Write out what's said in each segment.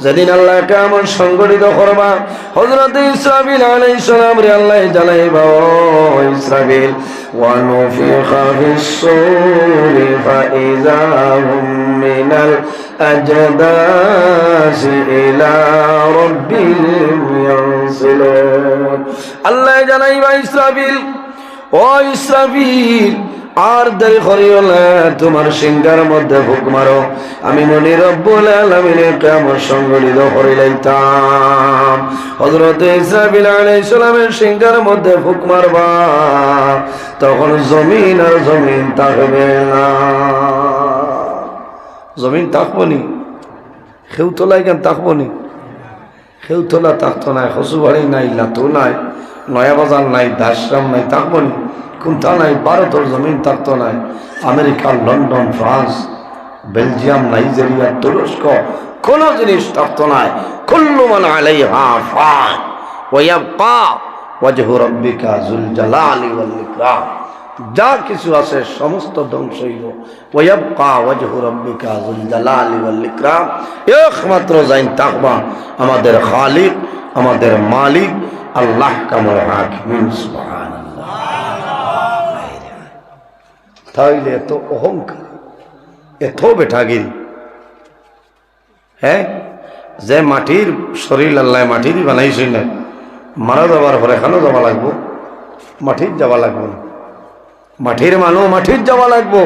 যেদিন আল্লাহ কিয়ামত সংগঠিত করবা হযরত ইসরাফিল আলাইহিস সালাম রে আল্লাহ জানাইবা ও ইসরাফিল ওয়া নুফিখা ফিস-সূরি ফাইযা হুম মিনাল আজদাসি ইলা রাব্বিহিম ইয়ানসিলুন। আল্লাহ জানাইবা ইসরাফিল ও ইসরাফিল আর দেরি করিও না, তোমার সিংহার মধ্যে ফুক মারো, আমি মনি রব্বুল আলামিনের কিয়ামত সংগঠিত করিলাইতাম। হযরত ইসরাফিল আলাইহিস সালামের সিংহার মধ্যে ফুক মারবা, তখন জমিন আর জমিন থাকবে না। জমিন থাকবনি, খেউ তোলাই কেন থাকবনি? খেউ তোলা থাকতো নাই, হসুবাড়ি নাই, লাতু নাই, নয়া বাজার নাই, দাসরাম নাই, থাকবনি? কোনটা নাই? ভারতের জমিন থাকতো নাই, America, London, France, Belgium, Nigeria, তুরস্ক কোন জিনিস থাকতো নাই। কুল্লু মান আলাইহা ফান ওয়া ইয়াবকা ওয়াজহু রাব্বিকা যুল জালালি ওয়াল ইকরাম। যা কিছু আছে সমস্ত ধ্বংস হইব। ওয়া ইয়াবকা ওয়াজহু রাব্বিকা যুল জালালি ওয়াল ইকরাম। একমাত্র যাইন তাকবা আমাদের খালিক, আমাদের মালিক আল্লাহ কামুল হাকিমিন সুবহানাল্লাহ। তাইলে এত অহংকার, এত বেঠাগিরি, হ্যাঁ? যে মাটির শরীর আল্লাহ মাটিরই বানাইছি না, মারা যাবার পরে এখানেও যাওয়া লাগবো, মাটির যাওয়া লাগবো না, মাটির মানুষ মাটির যাওয়া লাগবো।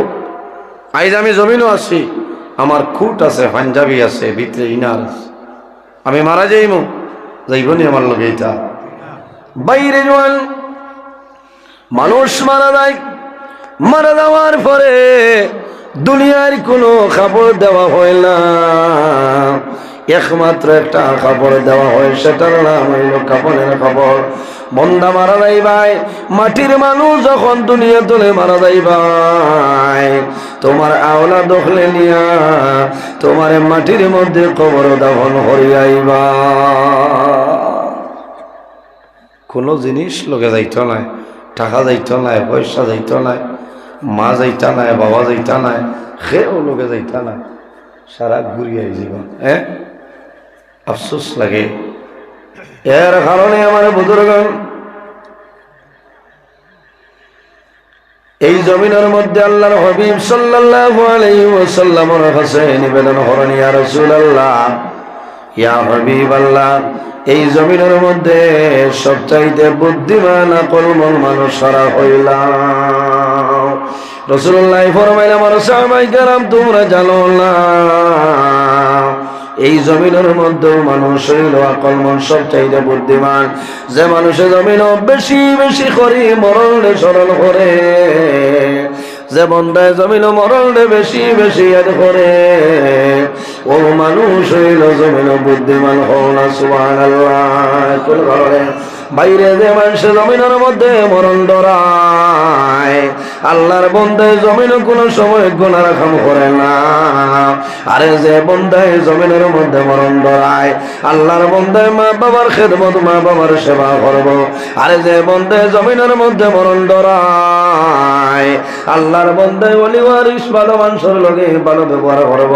আইজ আমি জমিনও আছি, আমার খুঁট আছে, পাঞ্জাবি আছে, ভিতরে ইনার আছে, আমি মারা যাইমু, যাইবনি আমার লগে এটা বাইরে জোয়ান মানুষ মারা যায়। মারা যাওয়ার পরে দুনিয়ার কোনো খবর দেওয়া হয় না, একমাত্র একটা খবর দেওয়া হয়, সেটার নাম হইল কাফনের খবর। বন্দা মারা যাই ভাই, মাটির মানুষ যখন দুনিয়া তুলে মারা যাই ভাই, তোমার আওলা দখলে নিয়া তোমার মাটির মধ্যে কবর দাফন করিয়াইবা। কোনো জিনিস লোকে যাইত নাই, টাকা যাইত নাই, পয়সা যাইত নাই, মা যাইতা নাই, বাবা যাইতা নাই, সেও লোকে যাইতা নাই, সারা ঘুরিয়াই জীবন। হ্যাঁ, আফসোস লাগে। এর কারণে আমার বুজুর্গণ এই জমিনের মধ্যে আল্লাহর হাবিব সাল্লাল্লাহু আলাইহি ওয়াসাল্লামের কাছে নিবেদন করেন, ইয়া রাসূলুল্লাহ, ইয়া হাবিবাল্লাহ, এই জমিনের মধ্যে সবচাইতে বুদ্ধিমান আকলমন মানুষ সারা হইলাম। রাসূলুল্লাহ ফরমাইলেন, আমার সাহাবায়ে কেরাম তোমরা জানো না, এই জমিনের মধ্যে মানুষ হইল আকলমন সবচাইতে বুদ্ধিমান। যে মানুষের জমিন বেশি বেশি করে মরণে স্মরণ করে, যে বন্দায় জমিন মরণে বেশি বেশি ইয়াদ করে, ও মানুষ হইল জমিন বুদ্ধিমান। হও না সুবহানাল্লাহ। কোন কারণে বাইরে যে মানুষের জমিনের মধ্যে মরণ ডরায়, আল্লাহর বন্দায় জমিন কোন সময় গুনাহ কাম করে না। আরে যে বন্দায় জমিনের মধ্যে মরণ ডরায়, আল্লাহর বন্দায় মা বাবার খেদমত, মা বাবার সেবা করব। আরে যে বন্দায় জমিনের মধ্যে মরণ ডরায়, আল্লাহর বন্দায় ওলি ওয়ারিস ভালো মানুষের লগে ভালো ব্যবহার করব।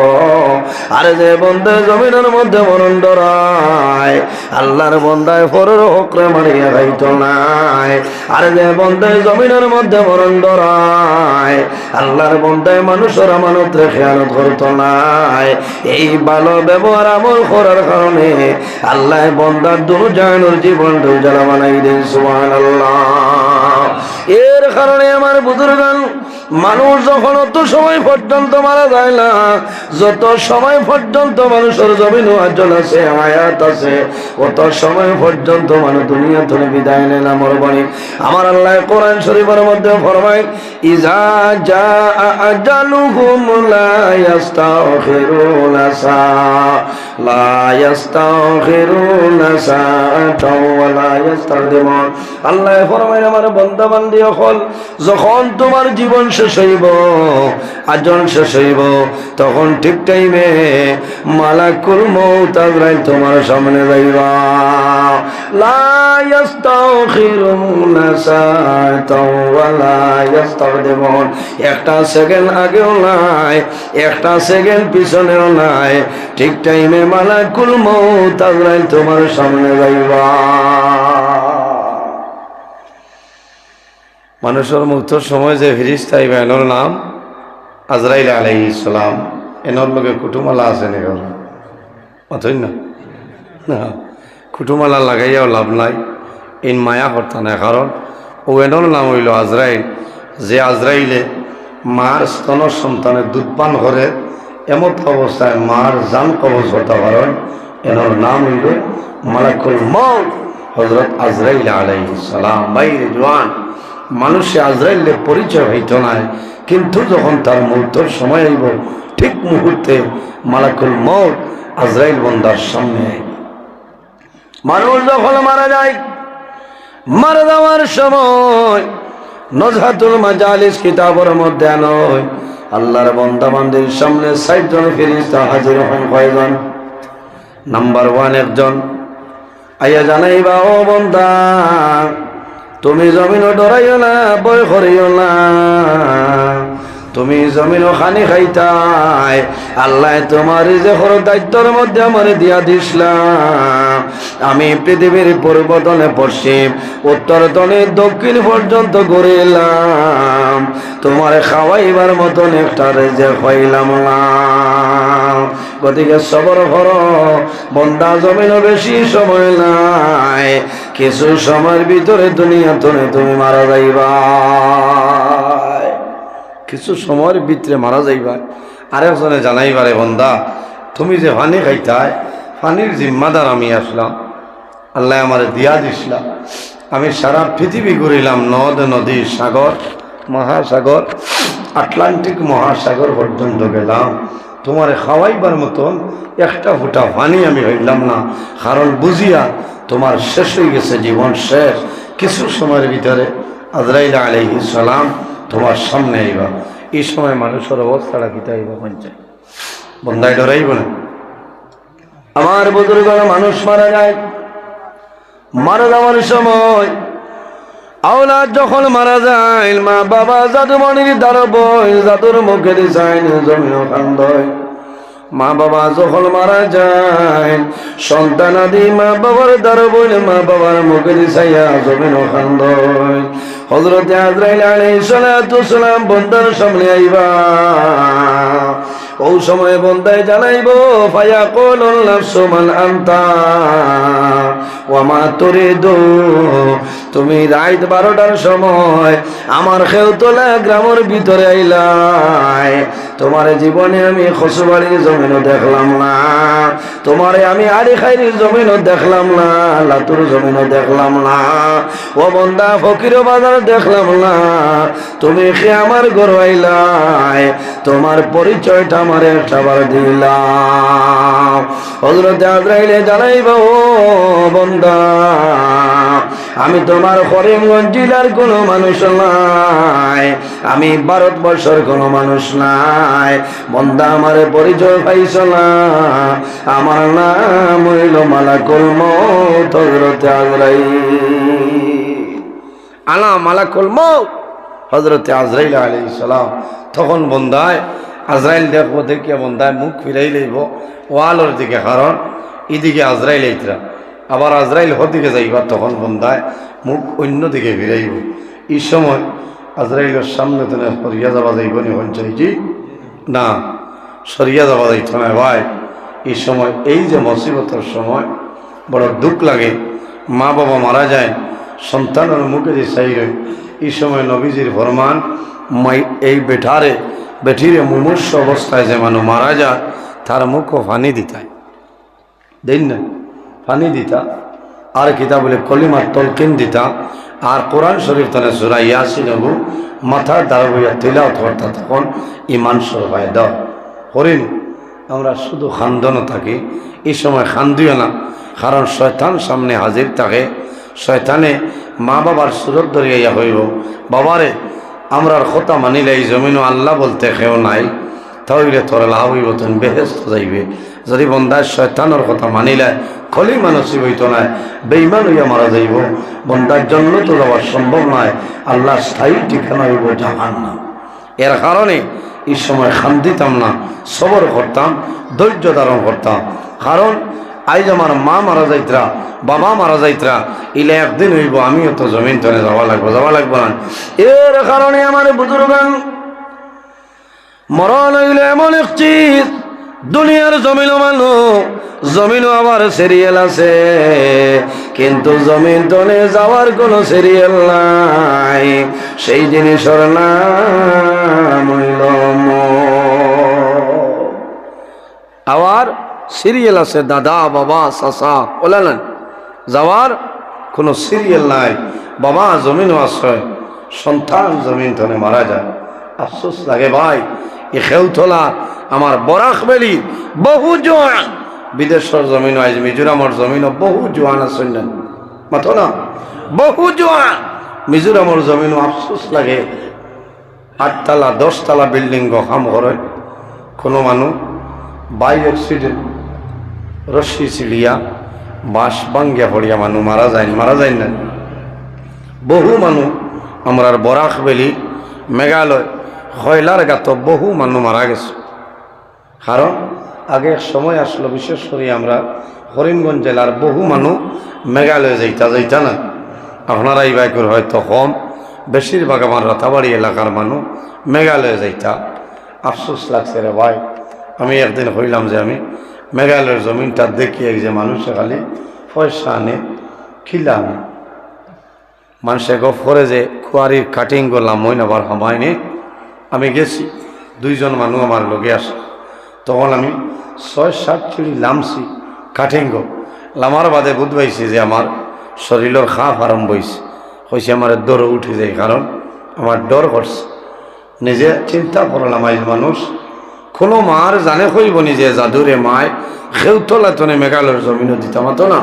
আরে যে বন্দায় জমিনের মধ্যে মরণ ডরায়, আল্লাহর বন্দায় পরের হকরে মারিয়া খাইত নাই। আরে যে বন্দায় জমিনের মধ্যে মরণ ডরায়, আল্লাহর বন্দায় মানুষের আমানত রে খেয়ালত করত নাই। এই ভালো ব্যবহার আমল করার কারণে আল্লাহ বন্দার দুজাহানের জীবন উজালা বানাই দেন। সুবহানাল্লাহ। এর কারণে আমার বুজুর্গান, মানুষ যখন অত সময় পর্যন্ত মারা যায় না, যত সময় পর্যন্ত মানুষের জমিন আজল আছে, হায়াত আছে, অত সময় পর্যন্ত মানুষ দুনিয়া থেকে বিদায় নেয় না, মরবানি। আমার আল্লাহ কোরআন শরীফের মধ্যে ফরমায়, ইজা জাআ আজালুহুম লা ইস্তাখিরুনা লা ইস্তাখিরুনা সাআতাও ওয়া লা ইস্তাকদিমুন। আল্লাহ ফরমায়, আমার বান্দা বান্দি হল, যখন তোমার জীবন শেষ হইব, আজান শেষ হইব, তখন ঠিক টাইমে মালাকুল মউত আজরাইল তোমার সামনে যাইবা। লা ইস্তাখিরুনা সাআতাও ওয়া লা ইস্তাকদিমুন, একটা সেকেন্ড আগেও নাই, একটা সেকেন্ড পিছনেও নাই, ঠিক টাইমে মালাকুল মউত আজরাইল তোমার সামনে যাইবা। মানুষের মুক্তর সময় যে ফিরিস্তা আইবা এনর নাম আজরাইল আলাইহিস সালাম। এনর লগে কুটুমালা আছে নি অথই না, কুটুমালা লাগাইয়াও লাভ নাই, ইন মায়া করতা নাই, কারণ ও এনর নাম হইল আজরাইল, যে আজরাইলে মার স্তন সন্তানের দুধ পান করে এমত অবস্থায় মার জান কবজ হতে পারেন, এনর নাম হইল মালাকুল মউত হযরত আজরাইল আলাইহিস সালাম। বাইরে জওয়ান মানুষে আজরাইলের পরিচয় হইত নাই, কিন্তু যখন তার মৌতের সময় আইব ঠিক মুহূর্তে মালাকুল মউত আজরাইল বন্দার সামনে আইব। মানুষ যখন মারা যায়, মারা যাওয়ার সময় নজহাতুল মাজালিস কিতাবের মধ্যে আনয় আল্লাহর বান্দা বান্দির সামনে ৬০ জন ফেরেশতা হাজির হন। কয়জন? নাম্বার 1 একজন আইয়া জানাইবা, ও বান্দা তুমি জমিনও ডরাইও না, ভয় করিও না, তুমি জমিনও খানি খাইতাই, আল্লাহ তোমার যে বড় দায়িত্বের মধ্যে আমার দিয়া দিসলাম। আমি পৃথিবীর পূর্ব তলে পশ্চিম, উত্তর তলে দক্ষিণ পর্যন্ত ঘুরিলাম, তোমার খাওয়াইবার মতন একটা রেজে খাইলাম না। গতিকে সবর করো বন্দা, জমিনও বেশি সময় নাই, কিছু সময়ের ভিতরে দুনিয়া তলে তুমি মারা যাইবা, কিছু সময়ের ভিতরে মারা যাইবা। আরেকজনে জানাইবারে, বন্দা তুমি যে পানি খাইতাই, পানির জিম্মাদার আমি আসলাম, আল্লাহ আমার দিয়া দিছিলাম, আমি সারা পৃথিবী ঘুরিলাম, নদ নদী সাগর মহাসাগর আটলান্টিক মহাসাগর পর্যন্ত গেলাম, তোমার খাওয়াইবার মতন একটা ফোঁটা পানি আমি হইলাম না, কারণ বুঝিয়া তোমার শেষ হয়ে গেছে, জীবন শেষ। কিছু সময়ের ভিতরে আজরাইল আলাইহিস সালাম তোমার সামনে আইবা। এই সময় মানুষের অবস্থাটা কিতা আইবা পঞ্চায় বন্দায় ডরাইব না। আমার বুজুর্গরা মানুষ মারা যায়, মারা যাওয়ার সময় আওলাদ যখন মারা যায়, মা বাবা জাদুমণির দ্বারা বই জাদুর মুখে দিছাইন জমিন কান্দয়। মা বাবা যখন মারা যায়, সন্তান আদি মা বাবার দ্বারা বইলে মা বাবার মুখে দিছাইয়া জমিন কান্দয়। হযরতে আজরাইল আলাইহিস সালাম বন্দার সামনে আইবা, ও সময় বন্দায় জানাইব, ফায়াকুলুন নাফসু মান আনতা ওয়া মা তুরিদু। তুমি রাত 12টার সময় আমার খেলতলা গ্রামের ভিতরে আইলাই, তোমার জীবনে আমি খসুবাড়ির জমিনও দেখলাম না, তোমারে আমি আড়ি খাইরির জমিনও দেখলাম না, লাতুর জমিনও দেখলাম না, ও বন্দা ফকির বাজার দেখলাম না, তুমি কি আমার ঘর আইলাই, তোমার পরিচয়টা আমার একটাবার দিলাম। হযরতে আজরাইলে জানাইবা, ও বন্দা আমি তোমার করিমগঞ্জ জেলার কোনো মানুষ নাই, আমি ভারতবর্ষের কোনো মানুষ নাই, বন্দা আমার পরিচয় পাইছ না, আমার নাম হইল মালাকুল মউত হযরতে আজরাইল। আনা মালাকুল মউত হযরতে আজরাইল আলাইহিস সালাম। তখন বন্দায় আজরাইল দেখবো, দেখিয়া বন্দায় মুখ ফিরাই লইব ওয়ালের দিকে, কারণ এদিকে আজরাইল এইতরা, আবার আজরাইল হদিকে যাইবা, তখন বন্দায় মুখ অন্য দিকে ফিরাইব। এই সময় আজরাইলের সামনে তো সরিয়া যাওয়া যাইব নি পঞ্চায়েত না, সরিয়া যাওয়া যাইত না ভাই। এই সময় এই যে মুসিবতের সময় বড় দুঃখ লাগে, মা বাবা মারা যায়, সন্তানের মুখে যে চাই রয়, এই সময় নবীজির ফরমান, এই বেঠিরে মুমূর্ষ অবস্থায় যে মানুষ মারা যায়, তার মুখও ফানি দিতায়, দেন না ফানি দিতা, আর কিতাবলে কলিমার তলকিন দিতা, আর কোরআন শরীফ তানে সূরা ইয়াসিন মাথার দ্বারা বইয়া তিলাওয়াত করতা, তখন ইমান সরবায় দাও করিনি। আমরা শুধু খান্দনও থাকি, এই সময় খান্দিও না, কারণ শয়তান সামনে হাজির থাকে। শয়তানে মা বাবার সুরত ধরিয়া হইব, বাবারে আমরার কথা মানিলে এই জমিনও আল্লাহ বলতে কেউ নাই, তাহলে তোর লাভ হইব, তুমি বেহেস্ত যাইবে। যদি বন্দার শয়তানোর কথা মানিলে খলি মানসিক হইতো না, বেইমান হইয়া মারা যাইব। বন্দার জন্য তো যাওয়ার সম্ভব নয়, আল্লাহ স্থায়ী ঠিকানা হইব জাহান্নাম। এর কারণে এই সময় খান দিতাম না, সবর করতাম, ধৈর্য ধারণ করতাম। কারণ আজ আমার মা মারা যাইতরা, বাবা মারা যাইতরা, ইলে একদিন হইব আমিও তো জমিন তলে যাওয়া লাগবো না। এর কারণে আমার বুজুর্গান মরণ হইলে এমন এক চিজ, দুনিয়ার জমিনও মানুষ, জমিনও আবার সিরিয়াল আছে, কিন্তু জমিন তলে যাওয়ার কোনো সিরিয়াল নাই। সেই জিনিসের নাম হইল আবার সিরিয়াল আছে, দাদা বাবা চাচা বলেন, যাওয়ার কোনো সিরিয়াল নাই। বাবা জমিনও আছে, সন্তান জমিন তলে মারা যায়, আফসোস লাগে ভাই। এ খেউতলা আমার বরাক বেলি বহু জোয়ান, বিদেশের জমিন, আজ মিজোরামের জমিন বহু জোয়ান আছেন না, মাথো না, বহু জোয়ান মিজোরামের জমিন। আফসোস লাগে, 8 তলা 10 তলা বিল্ডিং কাম করে, কোনো মানুষ বাই অ্যাক্সিডেন্ট রশ্মি চিড়িয়া বাঁশ ভাঙ্গিয়া পড়িয়া মানুষ মারা যায় না। বহু মানুষ আমরার বরাক বেলি মেঘালয় হয়লার গাত বহু মানুষ মারা গেছে। কারণ আগে সময় আসলো, বিশেষ করে আমরা করিমগঞ্জ জেলার বহু মানুষ মেঘালয়ে যাইতা না। আপনারা এই বাইকের হয়তো কম, বেশিরভাগ আমার রাতাবাড়ি এলাকার মানুষ মেঘালয়ে যাইতা। আফসোস লাগছে রে ভাই, আমি একদিন হইলাম যে আমি মেঘালয়ের জমিনটা দেখি, এক যে মানুষে খালি পয়সা আনে খিলা আনে, মানুষে গপ করে যে কুয়ারির কাটিং করলাম মই আবার হমায়নি। আমি গেছি, 2 জন মানুষ আমার লগে আসে, তখন আমি 6-7 চিড়ি লামছি কাটিং লামার বাদে বুধ পাইছি যে আমার শরীরের খাপ আরম্ভ হয়েছে, হয়েছে আমার দৌড় উঠে যায়। কারণ আমার ডর করছে, নিজে চিন্তা করলাম আইজ মানুষ কোনো মার জানে কইব নিজে জাদুরে মায় খেউতলা তনে মেঘালয়ের জমিনও দিতাম তো না।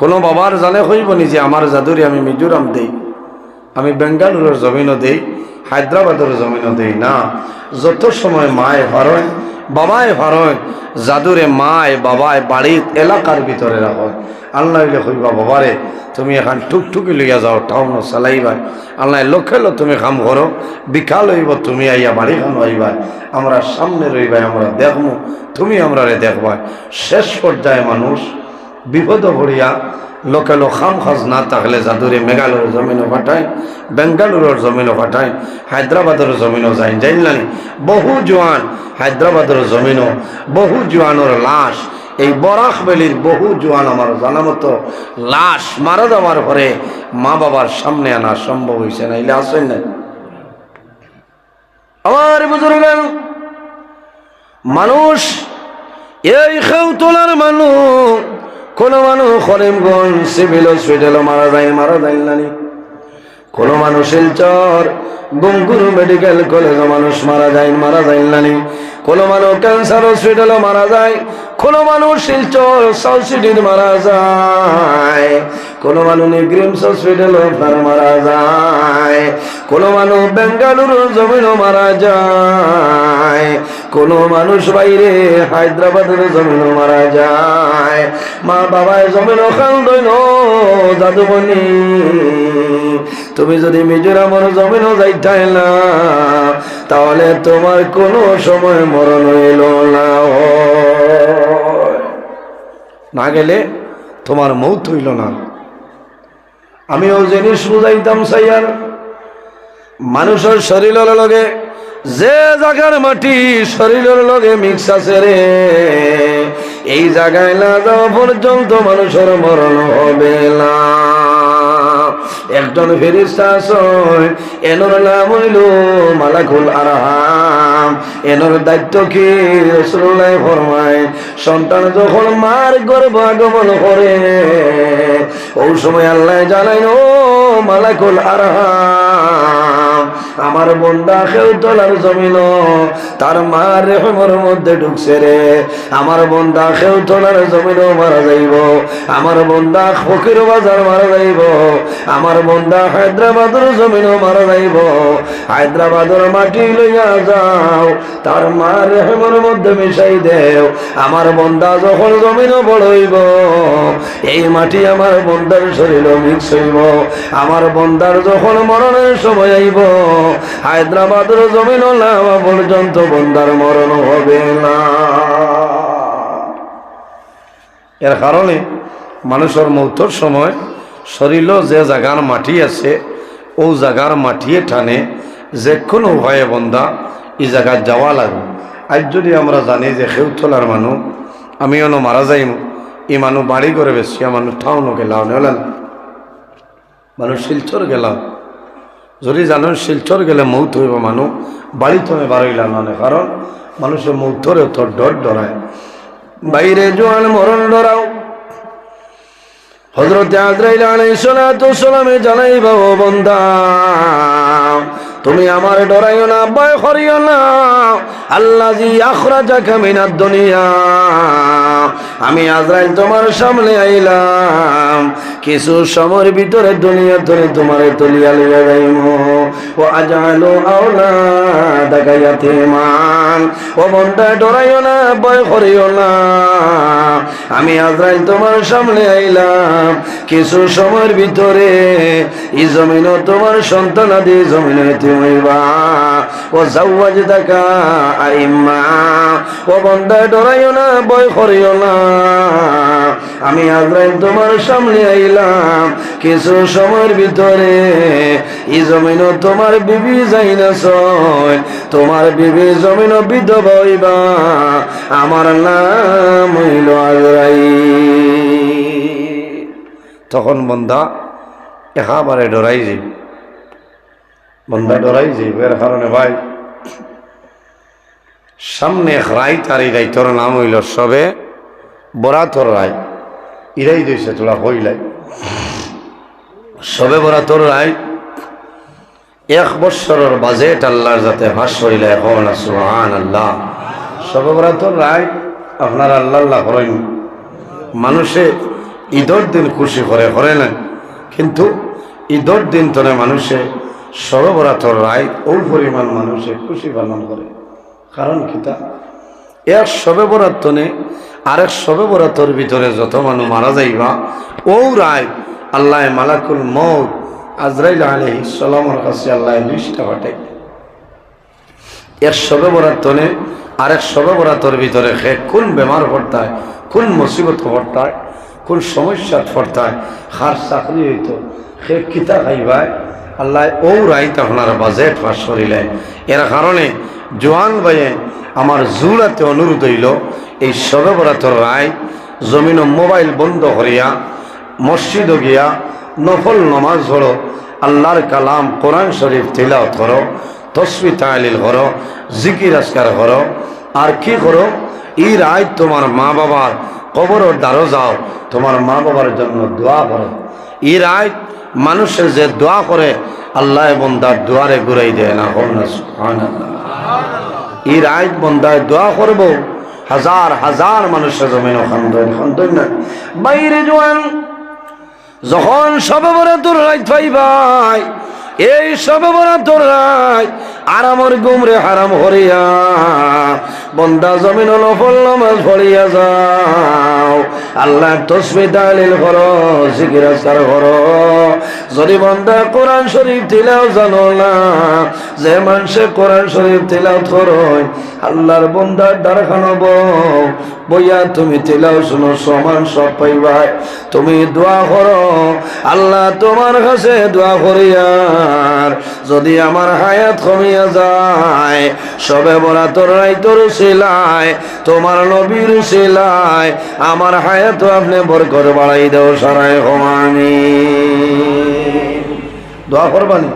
কোনো বাবার জানে কইব নিজে আমার জাদুরে আমি মিজোরাম দেই, আমি বেঙ্গালুরুর জমিনও দেই, হায়দ্রাবাদের জমিনও দেই না। যত সময় মায় ভারয় বাবায় ভারয়, জাদুরে মায় বাবায় বাড়ির এলাকার ভিতরে রাখো। আল্লাহ কইবা বাবারে তুমি এখন টুকটুকি লইয়া যাও, টাউন চালাইবা। আল্লাহ লক্ষ্য তুমি কাম করো, বিকাল হইব তুমি আইয়া বাড়ি খান আইবা, আমরা সামনে রইবাই, আমরা দেখবো, তুমি আমরা দেখবা। শেষ পর্যায়ে মানুষ বিপদ পড়িয়া লোকে খাম খাজ না থাকলে জাদুরে মেঘালয়ের জমিনও পাঠায়, বেঙ্গালুরুর জমিনও পাঠায়, হায়দ্রাবাদের জমিনও যাই জানলানি। বহু জোয়ান হায়দ্রাবাদের জমিনও, বহু জোয়ানোর লাশ, এই বরাক বেলির বহু জোয়ান আমার জানা মতো লাশ মারা যাওয়ার পরে মা বাবার সামনে আনা সম্ভব হয়েছে না, এলে আসেন না। আমার বুজুর্গ মানুষ, এই খেউতলার মানুষ, কোন মানুষ করিমগঞ্জ সিভিল হসপিটালে মারা যায় নানি, কোন মানুষ শিলচর গঙ্গুর মেডিকেল কলেজে মানুষ মারা যায় নানি, কোন মানুষ ক্যান্সার হসপিটালে মারা যায়, কোন মানুষ শিলচর সাউথ সিটির মারা যায়, কোন মানুষ নিগ্রিমস হসপিটালে মারা যায়, কোন মানুষ বেঙ্গালুরুর জমিনও মারা যায়, কোন মানুষ বাইরে হায়দ্রাবাদের জমিনও মারা যায়। মা বাবায় জমিনও খান দইন দাদুমণি, তুমি যদি মিজোরামের জমিনও যাইতাই না, তাহলে তোমার কোনো সময় মরণ হইল না গেলে তোমার মৌত হইল না। আমিও জিনিস বুঝাইতাম সাইয়ার, মানুষের শরীরের লগে যে জায়গার মাটি শরীরের লগে মিক্স আছে রে, এই জায়গায় না যাওয়া পর্যন্ত মানুষের মরণ হবে না। একজন ফেরেশতা আছে, এনর নাম হইল মালাকুল আরহাম। এনর দায়িত্ব কি রাসূলুল্লাহ ফরমায়, সন্তান যখন মার গর্ভে আগমন করে ওই সময় আল্লাহ জানাই, ও মালাকুল আরহাম আমার বন্দা খেউতলার জমিন তার মা রেহমের মধ্যে ঢুকছে রে। আমার বন্দা খেউতলার জমিনও মারা যাইব, আমার বন্দা ফকির বাজার মারা যাইব, আমার বন্দা হায়দ্রাবাদের জমিনও মারা যাইব। হায়দ্রাবাদের মাটি লইয়া যাও, তার মা রেহমের মধ্যে মিশাই দেও। আমার বন্দা যখন জমিনও বড় হইব, এই মাটি আমার বন্দার শরীরও মিক্স হইব। আমার বন্দার যখন মরণের সময় আইব, হায়দ্রাবাদের জমিন নামা পর্যন্ত বন্দার মরণ হবে না। এর কারণে মানুষের মৌতর সময় শরীরও যে জায়গার মাটি আছে ও জায়গার মাটিয়ে টানে, যে কোনো উপায়ে বন্দা এই জায়গায় যাওয়া লাগবে। আজ যদি আমরা জানি যে খেউতলার মানুষ আমি অন্য মারা যাইম, এই মানুষ বাড়ি করে বেশি মানুষ ঠাউনো গেলাম নেলেন, মানুষ শিলচর গেলাম, যদি জানেন শিলচর গেলে মৌত হইব, মানুষ বাড়িতে বাড়াইলাম না, কারণ মানুষের মৌতরে তো ডর ডরায়। বাইরে জোয়ান মরণ ডরাও। হযরত আজরাইল আলাইহিস সালাতু ওয়াস সালামে জানাইবা, ও বান্দা তুমি আমার ডরাইও না, ভয় করিও না। আল্লাযী আখরাজাকা মিনাদ দুনিয়া, আমি আজরাইল তোমার সামনে আইলাম, কিছু সময়ের ভিতরে দুনিয়া ধরে তোমার তলিয়া লইয়া যাইমু। ও আজআলু আওলাদাকা ইয়াতীমান, ও বান্দা ডরাইও না, ভয় করিও না। আমি আজরাইল তোমার সামনে আইলাম, কিছু সময়ের ভিতরে এই জমিনও তোমার সন্তানাদি জমিনে হইবা। ও যাওয়াজদাকা আইম্মা, ও বান্দা ডরাইও না, ভয় করিও না। আমি আজরাইল তোমার সামনে আইলাম, কিছু সময়ের ভিতরে এই জমিনও তোমার বিবি যাই না ছয়, তোমার বিবি জমিনও বিধবা হইবা। আমার নাম হইল আজরাইল। তখন বন্দা একেবারে ডরাই যাই, বন্দা ডরাই যাইব। এর কারণে ভাই সামনে এক রায়, তার এই রাইতর নাম হইল সবে বরাতর রায়। ইরাই দিয়েছে তোরা হইলাই সবে বরাতর রায়। 1 বৎসরের বাজেট আল্লাহর যাতে হাস হইলে এখন সুবহানাল্লাহ। সবে বরাতর রায় আপনার আল্লাহ আল্লাহ করেন, মানুষে ঈদের দিন খুশি করে না, কিন্তু ঈদের দিন তোরে মানুষে সবে বরাতর রায় ও পরিমাণ মানুষে খুশি পালন করে। কারণ কিতা, এক সবে বরাত তনে আরেক সবে বরাতর ভিতরে যত মানুষ মারা যাইবা, ও রায় আল্লাহ মালাকুল মউত আজরাইল আলাইহিস সালামের কাছে আল্লাহ লিস্টটা পাঠাই। এক সবে বরাত তনে আরেক সবে বরাতর ভিতরে সে কোন বেমার পড়তায়, কোন মুসিবত পড়তায়, কোন সমস্যা পড়তায়, হার চাকরি হইত, সে কিতা খাইবায় আল্লাহ ও রাইত আপনার বাজেট পাস করিলে। এর কারণে জোয়ান ভাইয়ে আমার জুড়াতে অনুরোধ হইল, এই সবে বরাতর রায় জমিন মোবাইল বন্ধ করিয়া মসজিদে গিয়া নফল নমাজ পড়ো, আল্লাহর কালাম কোরআন শরীফ তিলাওয়াত করো, তসবিহ তাহলিল করো, জিকির আজকার করো। আর কি করো, এই রায় তোমার মা বাবার কবরের দ্বারও যাও, তোমার মা বাবার জন্য দোয়া করো। এই রায় মানুষের যে দোয়া করে আল্লাহ বন্দার দুয়ারে ঘুরাই দেয় না। এই রায় বন্দায় দোয়া করবো, হাজার হাজার মানুষের জমিন খান্দন না। বাইরে জোয়ান যখন সবে বরাতর রাত পাইবাই, এই সবে বরাতর রাত আরামর গুমরে হারাম হরিয়া বন্দা জমিন নফল নামাজ পড়িয়া যাও, আল্লাহ তসবিহ তাহলিল করো, জিকির আজকার করো। যদি বন্দা কোরআন শরীফ তিলাও জানো না, যে মানুষে কোরআন শরীফ তিলাওয়াত করো, আল্লাহর বন্দার দ্বারখানো বইয়া তুমি তিলাও শুনো, সমান সব পাইবাই। তুমি দোয়া করো, আল্লাহ তোমার কাছে দোয়া করিয়ার যদি আমার হায়াত কমিয়া যায়, সবে বরাতর রাইতর উসিলায়, তোমার নবীর উসিলায় আমার হায়াত আপনি বরকত বাড়াই দাও সারায় কমানি। দোয়া করবানি,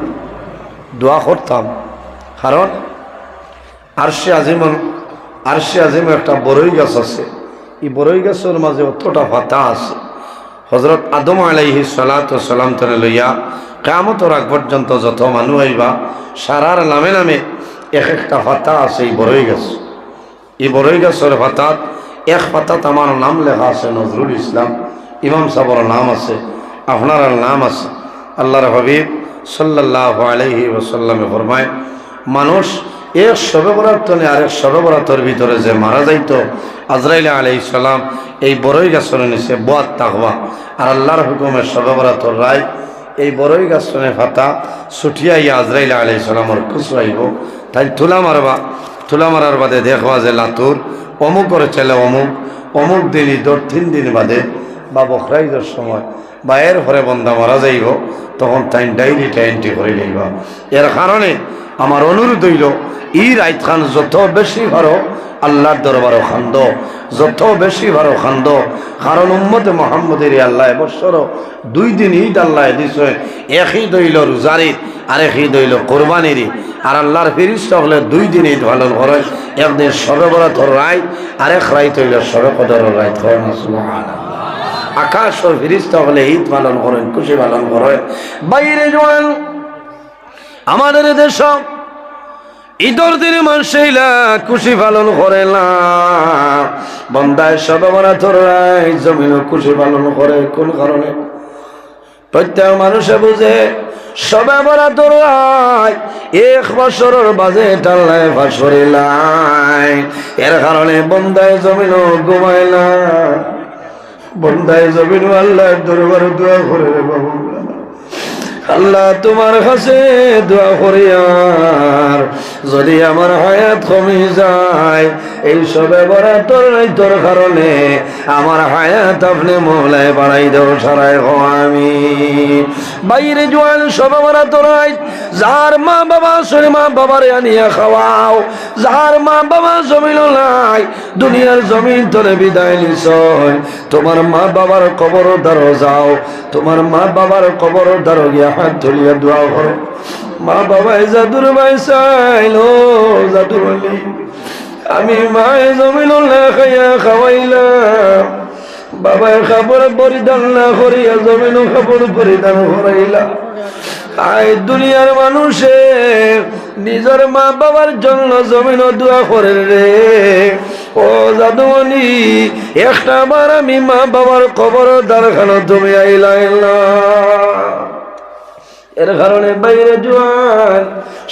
দোয়া করতাম। কারণ আরশে আজিম একটা বড়ই গাছ আছে, এই বড়ই গাছের মাঝে অতটা পাতা আছে। হযরত আদম আলাইহিস সালাতু ওয়াস সালাম তনে লইয়া কিয়ামতের আগ পর্যন্ত যত মানুষ আইবা সারার নামে নামে এক একটা পাতা আছে এই বড়ই গাছ। এই বড়ই গাছের পাতাত এক পাতাত আমার নাম লেখা আছে নজরুল ইসলাম, ইমাম সাহেবের নাম আছে, আপনার নাম আছে। আল্লাহর হাবিব সাল্লাল্লাহু আলাইহি ওয়াসাল্লামে ফরমায়, মানুষ এক শবে বরাত আরেক শবে বরাতের ভিতরে যে মারা যাইত, আজরাইল আলাইহিস সালাম এই বড়ই গাছের নিচে বয়াত থাকবা, আর আল্লাহর হুকুমে শবে বরাতের রায় এই বড়ই গাছের পাতা ছুটিয়াইয়া আজরাইল আলাইহিস সালামর কুসরাইব, তাই তুলা মারবা। তুলা মারার বাদে দেখবা যে লাতুর অমুক করে ছেলে অমুক দিন ঈদর 3 দিন বাদে বা বখরা ঈদের সময় বা এর পরে বন্দা মারা যাইব, তখন তাই ডায়েরিটা এন্ট্রি করে লইবা। এর কারণে আমার অনুরোধ হইল, ই রাইত খান যত বেশি ভালো আল্লাহর দরবারও খান্দ, যত বেশি ভালো খান্দ। কারণ উম্মতে মোহাম্মদের আল্লাহ এবছর 2 দিন ঈদ আল্লাহ দিছে, এক ঈদ হইল রোজারির আর এক ঈদ হইল কোরবানিরই। আর আল্লাহর ফেরেশতা হলে 2 দিন ঈদ পালন করে, একদিন শবে বরাতের রাত আর এক রাত হইল শবে কদরের রাত। সুবহানাল্লাহ। আকাশের ফেরেশতা হলে ঈদ পালন করেন, খুশি পালন করেন। বাইরে জোয়ান আমাদের দেশ ঈদর দিনে মানুষেরা খুশি পালন করে না, বন্দায় শবে বরাতের রাত জমিনও খুশি পালন করে। কোন কারণে? প্রত্যেক মানুষে বুঝে শবে বরাতের রাত 1 বছরের বাজেট আল্লাহ ফাঁস করিলাই, এর কারণে বন্দায় জমিনও ঘুমায় না। বন্দায় জমিনও আল্লাহর দরবারে দোয়া করে, রে বাবা আল্লাহ তোমার কাছে দোয়া করি, আর যদি আমার হায়াত কমে যায় এই শবে বরাতের রাতের কারণে আমার হায়াত আপনি মওলায় বাড়াই দাও, সারাই হও আমিন। বাইরে জোয়ান শবে বরাতের রাত যার মা বাবা আছে মা বাবারে আনিয়া খাওয়াও, যার মা বাবা জমিন নাই দুনিয়ার জমিন তোরে বিদায় নিছ, তোমার মা বাবার কবর দ্বারো যাও, তোমার মা বাবার কবর দ্বারো গিয়া হাত তুলিয়া দোয়া করো, মা বাবাই জাদুর বাইসাইলো জাদুর বলি আমি মায়ে জমিন খাইয়া খাওয়াইলাম, বাবায় কাপড় পরিধান না করিয়া জমিনও কাপড় পরিধান করাইলাম। আই দুনিয়ার মানুষে নিজের মা বাবার জন্য জমিনও দোয়া করে রে, ও জাদুমণি একটা বার আমি মা বাবার কবর দ্বারখানা তুমি আইলা। এর কারণে বাইরে জোয়ান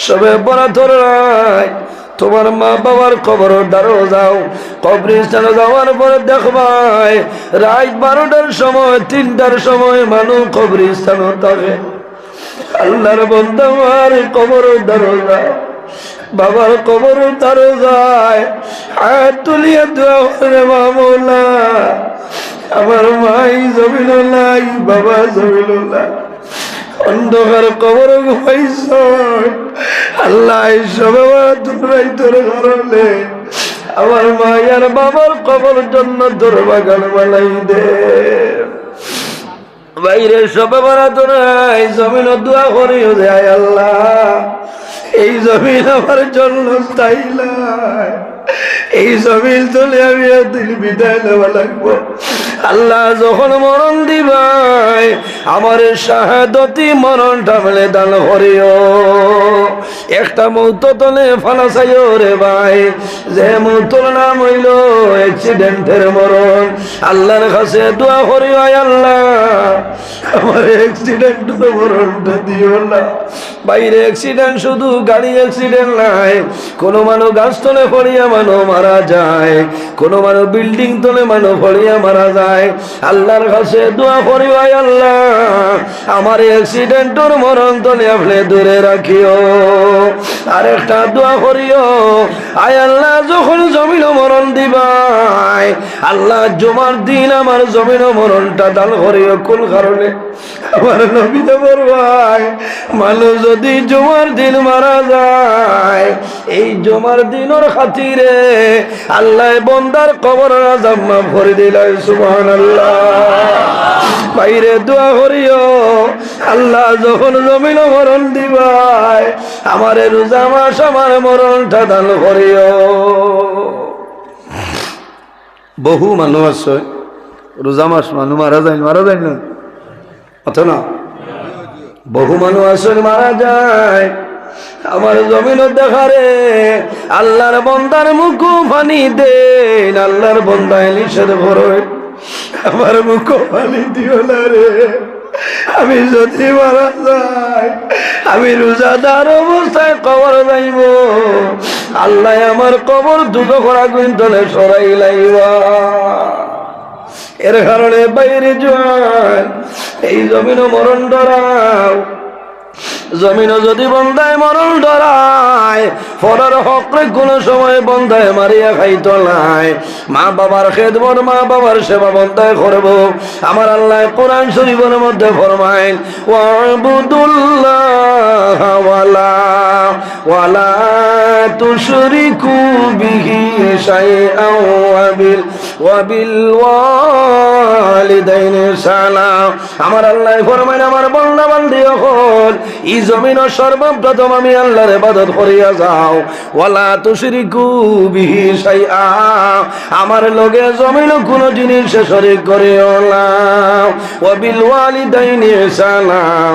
শবে বরাতের রাত তোমার মা বাবার কবর দ্বারও যাও, কবরস্থানে যাওয়ার পরে দেখবাই রাত 12টার সময় 3টার সময় মানুষ কবরস্থানে থাকে। আল্লাহর বান্দা আমার কবর দ্বারও যায়, বাবার কবর দ্বারও যায়, হাত তুলিয়া দোয়া করে মামলা আমার মাই জমিন নাই বাবা জমিন নাই, অন্ধকার কবর ঘুমাইছ আল্লাহ সবে তোমরাই তোর ঘরলে আমার মায়ার বাবার কবর জন্য তোর বাগান বানাই দে। বাইরে সবে বরাতের রাত জমিন দোয়া করিও যে আয় আল্লাহ এই জমিন আমার জন্য স্থায়ী নয়, এই জমিন চলে আমি দিল বিদায় নেওয়া লাগবো। আল্লাহ যখন মরণ দিবাই আমার শাহাদতি মরণটা মেলে দান করিও, একটা মৌত তলে ফালা চাইও রে ভাই, যে মৌতর নাম হইল অ্যাক্সিডেন্টের মরণ। আল্লাহর কাছে দোয়া করিও আয় আল্লাহ আমার অ্যাক্সিডেন্টের মরণটা দিও না। বাইরে অ্যাক্সিডেন্ট শুধু গাড়ি অ্যাক্সিডেন্ট নাই, কোনো মানুষ গাছ তলে পড়িয়া মানুষ মারা যায়, কোনো মানুষ বিল্ডিং তলে মানুষ পড়িয়া মারা যায়। আল্লাহর কাছে দোয়া করি আয় আল্লাহ আমার অ্যাক্সিডেন্টের মরণ তলে আপনি দূরে রাখিও। আরেকটা দোয়া করিও আয় আল্লাহ যখন জমিন মরণ দিবাই আল্লাহ জমার দিন আমার জমিন মরণটা দান করিও। কোন কারণে? আমার নবীতে বলবাই মানুষ যদি জমার দিন মারা যায় এই জমার দিনের খাতিরে আল্লাহ বন্দার কবর আযাব মাফ করে দিলাই। সুবহানাল্লাহ। বাইরে দোয়া করিও আল্লাহ যখন জমিন মরণ দিবাই আমারে রোজা মাস আমার মরণটা দান করিও। বহু মানুষ আছে রোজা মাস মানুষ মারা যায় না অত না বহু মানুষ আসলে মারা যায়, আমার জমিনও দেখারে আল্লাহর বন্দার মুখ পানি দেন, আল্লাহর বন্দা ইলিশের ভরে আমার মুখ পানি দিও না রে। আমি যদি মারা যাই, আমি রোজাদার অবস্থায় কবর যাইব, আল্লাহ আমার কবর দুটো করা কুইন্টলে সরাই লাইবা। এর কারণে বাইরে জোয়ান এই জমিনও মরণ ডরাও। জমিনও যদি বন্দায় মরণ ডরায়, পরের হকরে কোনো সময় বন্দায় মারিয়া খাইত নাই। মা বাবার খেদমত, মা বাবার সেবা বন্দায় করব। আমার আল্লাহ কোরআন শরীফের মধ্যে ফরমায়, ওয়াবুদুল্লাহ ওয়ালা তুশরিকু বিহি শাইআন ওয়াবিল ওয়ালিদাইনি সালাম। আমার আল্লাহ ফরমায়, আমার বান্দা বান্দি হল এই জমিন সর্বপ্রথম আমি আল্লাহর ইবাদত করিয়া যাও। ওয়ালা তুশরিকু বিহি শাইআ, আমার লগে জমিন কোন জিনিস শরীক করিও না। ওয়াবিল ওয়ালিদাইনি ইহসানান,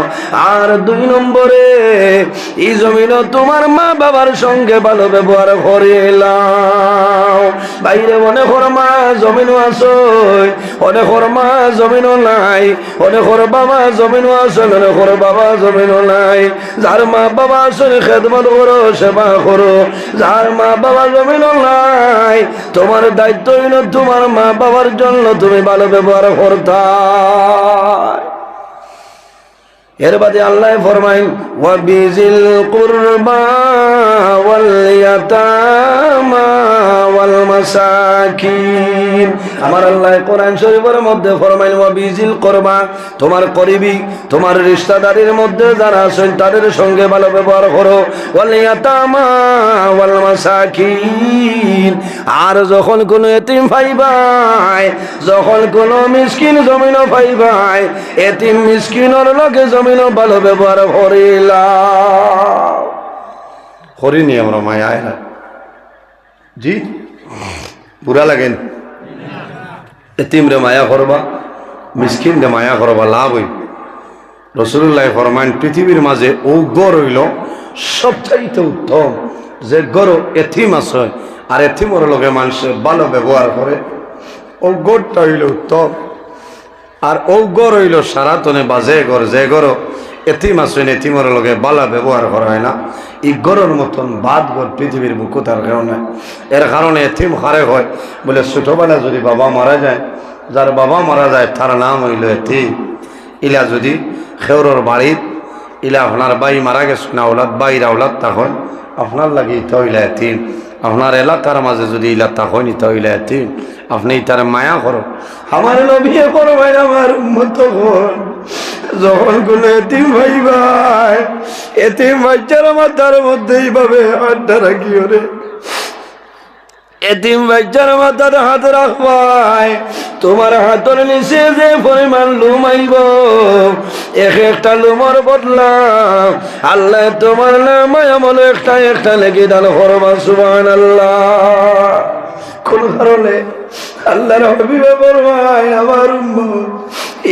আর 2 নম্বরে এই জমিন তোমার মা বাবার সঙ্গে ভালো ব্যবহার করিলাম। বাইরে মনে মা জমিনও আছে, অনেক মা জমিনও নাই, অনেক বাবা জমিনও আছে, অনেক বাবা জমিনও নাই। যার মা বাবা আসলে খেদমত করো, সেবা করো। যার মা বাবা জমিনও নাই, তোমার দায়িত্ব হইল তোমার মা বাবার জন্য তুমি ভালো ব্যবহার করতা। এর বাদে আল্লাহ ফরমাইন, ওয়াবিজিল কুরবা ওয়াল ইয়াতামা ওয়াল মাসাকিন। আমার আল্লাহ কোরআন শরীফের মধ্যে ফরমাইন, ওয়াবিজিল কুরবা, তোমার করিবি, তোমার রিশতাদারের মধ্যে যারা আছেন তাদের সঙ্গে ভালো ব্যবহার করো। ওয়াল ইয়াতামা ওয়াল মাসাকিন, আর যখন কোনো এতিম পাইবাই, যখন কোনো মিসকিন জমিনও পাইবাই, এতিম মিসকিনের লগে ভালো ব্যবহার করিনি আমরা মায়া না জি বুড়া লাগেন। এতিম রে মায়া করবা, মিসকিন রে মায়া করবা, লাভ হই। রাসূলুল্লাহ ফরমান, পৃথিবীর মাঝে ও গড় হইল সবচাইতে উত্তম যে গড় এতিম আছে আর এতিমের লগে মানুষের ভালো ব্যবহার করে, ও গড়টা হইল উত্তম। আর ও গড় হইল সারাতনে বাজে গড়, যে গড় এতিম আসেন এতিমের লগে বালা ব্যবহার করা হয় না, এই গড়ের মতন বাদ গড় পৃথিবীর বুকু তার কেউ নাই। এর কারণে এতিম হারে হয় বলে ছোটবেলা যদি বাবা মারা যায়, যার বাবা মারা যায় তার নাম হইল এতিম। ইলা যদি খেউরর বাড়িত ইলা আপনার বাই মারা গেছে না, ওলাদ বাইর আওলাদ তখন আপনার লাগে ইতা হইলা এতিম। আপনার এলাকার মাঝে যদি ইলা তখন ইতা হইলা এতিম, আপনি তার মায়া করো। আমার নবী করো ভাই, আমার উম্মত যখন কোন এতিম ভাই ভাই, এতিম বাচ্চার মাথার মধ্যে এইভাবে হাতটা রাখিও রে, এতিম বাচ্চার মাথার হাত রাখবাই, তোমার হাতের নিচে যে পরিমাণ লুম আইব, একটা লুমর বদলা আল্লাহ তোমার নামায় আমল একটা একটা লেগে দান করবা। সুবহানাল্লাহ। কোন কারণে আল্লাহর হাবিবে ফরমায়, আমার উম্মত